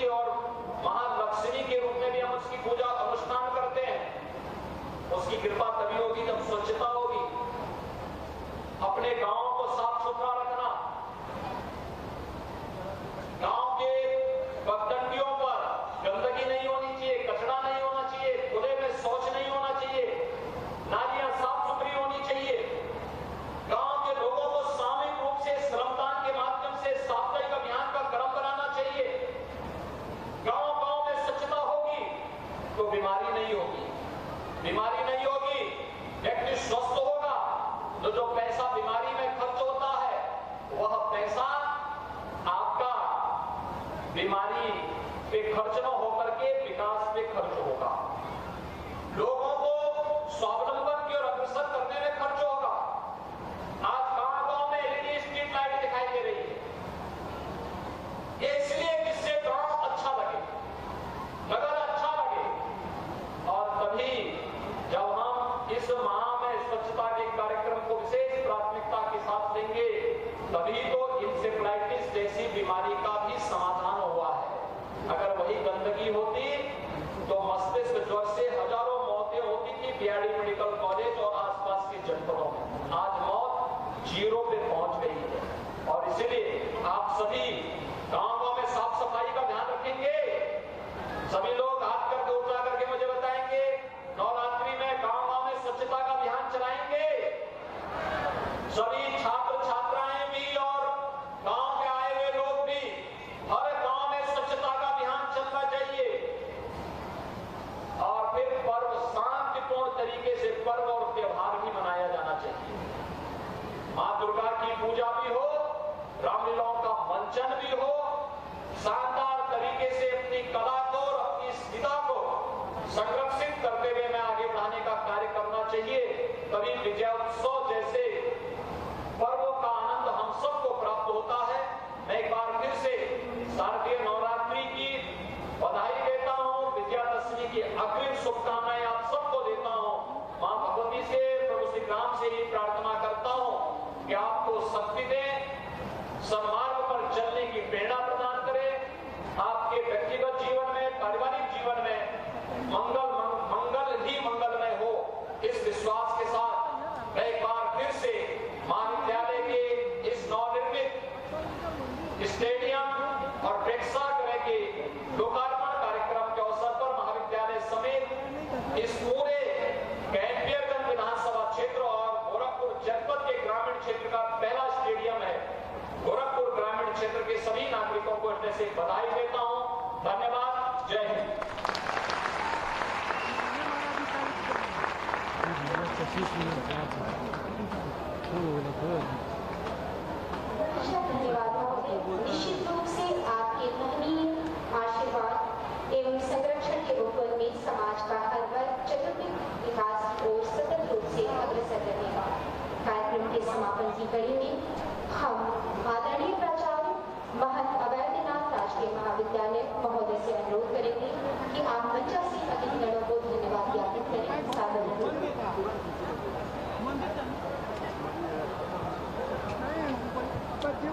बीमारी पे खर्च न होकर के विकास पे खर्च होगा। लोगों को स्वावलंबन की ओर अग्रसर करने में खर्च होगा। आज गांव-गांव में एलईडी स्ट्रीट लाइट दिखाई दे रही है। ये इसलिए जिससे गांव अच्छा लगे, नगर अच्छा लगे। और तभी जब हम इस माह में स्वच्छता के कार्यक्रम को विशेष प्राथमिकता के साथ लेंगे, तभी तो इंसेफ्लाइटिस जैसी बीमारी का भी समाधान हुआ है। अगर वही गंदगी होती तो मस्तिष्क ज्वर से हजारों मौतें होती थी बीआरडी मेडिकल कॉलेज और आसपास के जनपदों में। आज मौत 0 पे पहुंच गई है। और इसलिए आप सभी गांव में साफ सफाई का ध्यान रखेंगे। सभी लोग हाथ करके उठा करके मुझे बताएंगे, नवरात्रि में गांव में स्वच्छता का अभियान चलाएंगे। सभी छात्र छात्राएं भी और गांव के आए हुए लोग भी, हर गांव में स्वच्छता का अभियान चलना चाहिए। और फिर पर्व शांतिपूर्ण तरीके से पर्व और त्योहार भी मनाया जाना चाहिए। मां दुर्गा की पूजा भी हो, रामलीलाओं का मंचन भी हो, शानदार तरीके से अपनी कला को और अपनी स्थिति को संरक्षित करते हुए मैं आगे बढ़ाने का कार्य करना चाहिए। तभी विजयोत्सव जैसे पर्वों का आनंद हम सबको प्राप्त होता है। मैं एक बार फिर से शारदीय नवरात्रि की बधाई देता हूं, विजयादशमी की अग्रिम शुभकामनाएं आप सबको देता हूं। मां भगवती से, प्रभु श्री राम से ही प्रार्थना करता हूं कि आपको शक्ति दे, सन्मार्ग पर चलने की प्रेरणा प्रदान करे। आपके व्यक्तिगत जीवन में, पारिवारिक जीवन में मंगल ही मंगलमय हो, इस विश्वास के साथ मैं एक बार फिर से महाविद्यालय के इस नवनिर्मित स्टेडियम और प्रेक्षागृह के लोकार्पण कार्यक्रम के अवसर पर महाविद्यालय समेत इस पूरे कैंपियरगंज विधानसभा क्षेत्र और गोरखपुर जनपद के ग्रामीण क्षेत्र का पहला स्टेडियम है। गोरखपुर ग्रामीण क्षेत्र के सभी नागरिकों को हृदय से बधाई देता हूं। धन्यवाद। जय हिंद। धन्यवाद महोदय। निश्चित रूप से आपके महनीय आशीर्वाद एवं संरक्षण के रूप में समाज का हर वर्ग चतुर्विध विकास और सतत रूप से अग्रसर रहेगा। कार्यक्रम के समापन की कड़ी में हम आदरणीय प्राचार्य महंत अवैधनाथ राजकीय महाविद्यालय महोदय से अनुरोध करेंगे कि आप मंचासीन अतिथिगणों को धन्यवाद ज्ञापित करें। सादर But you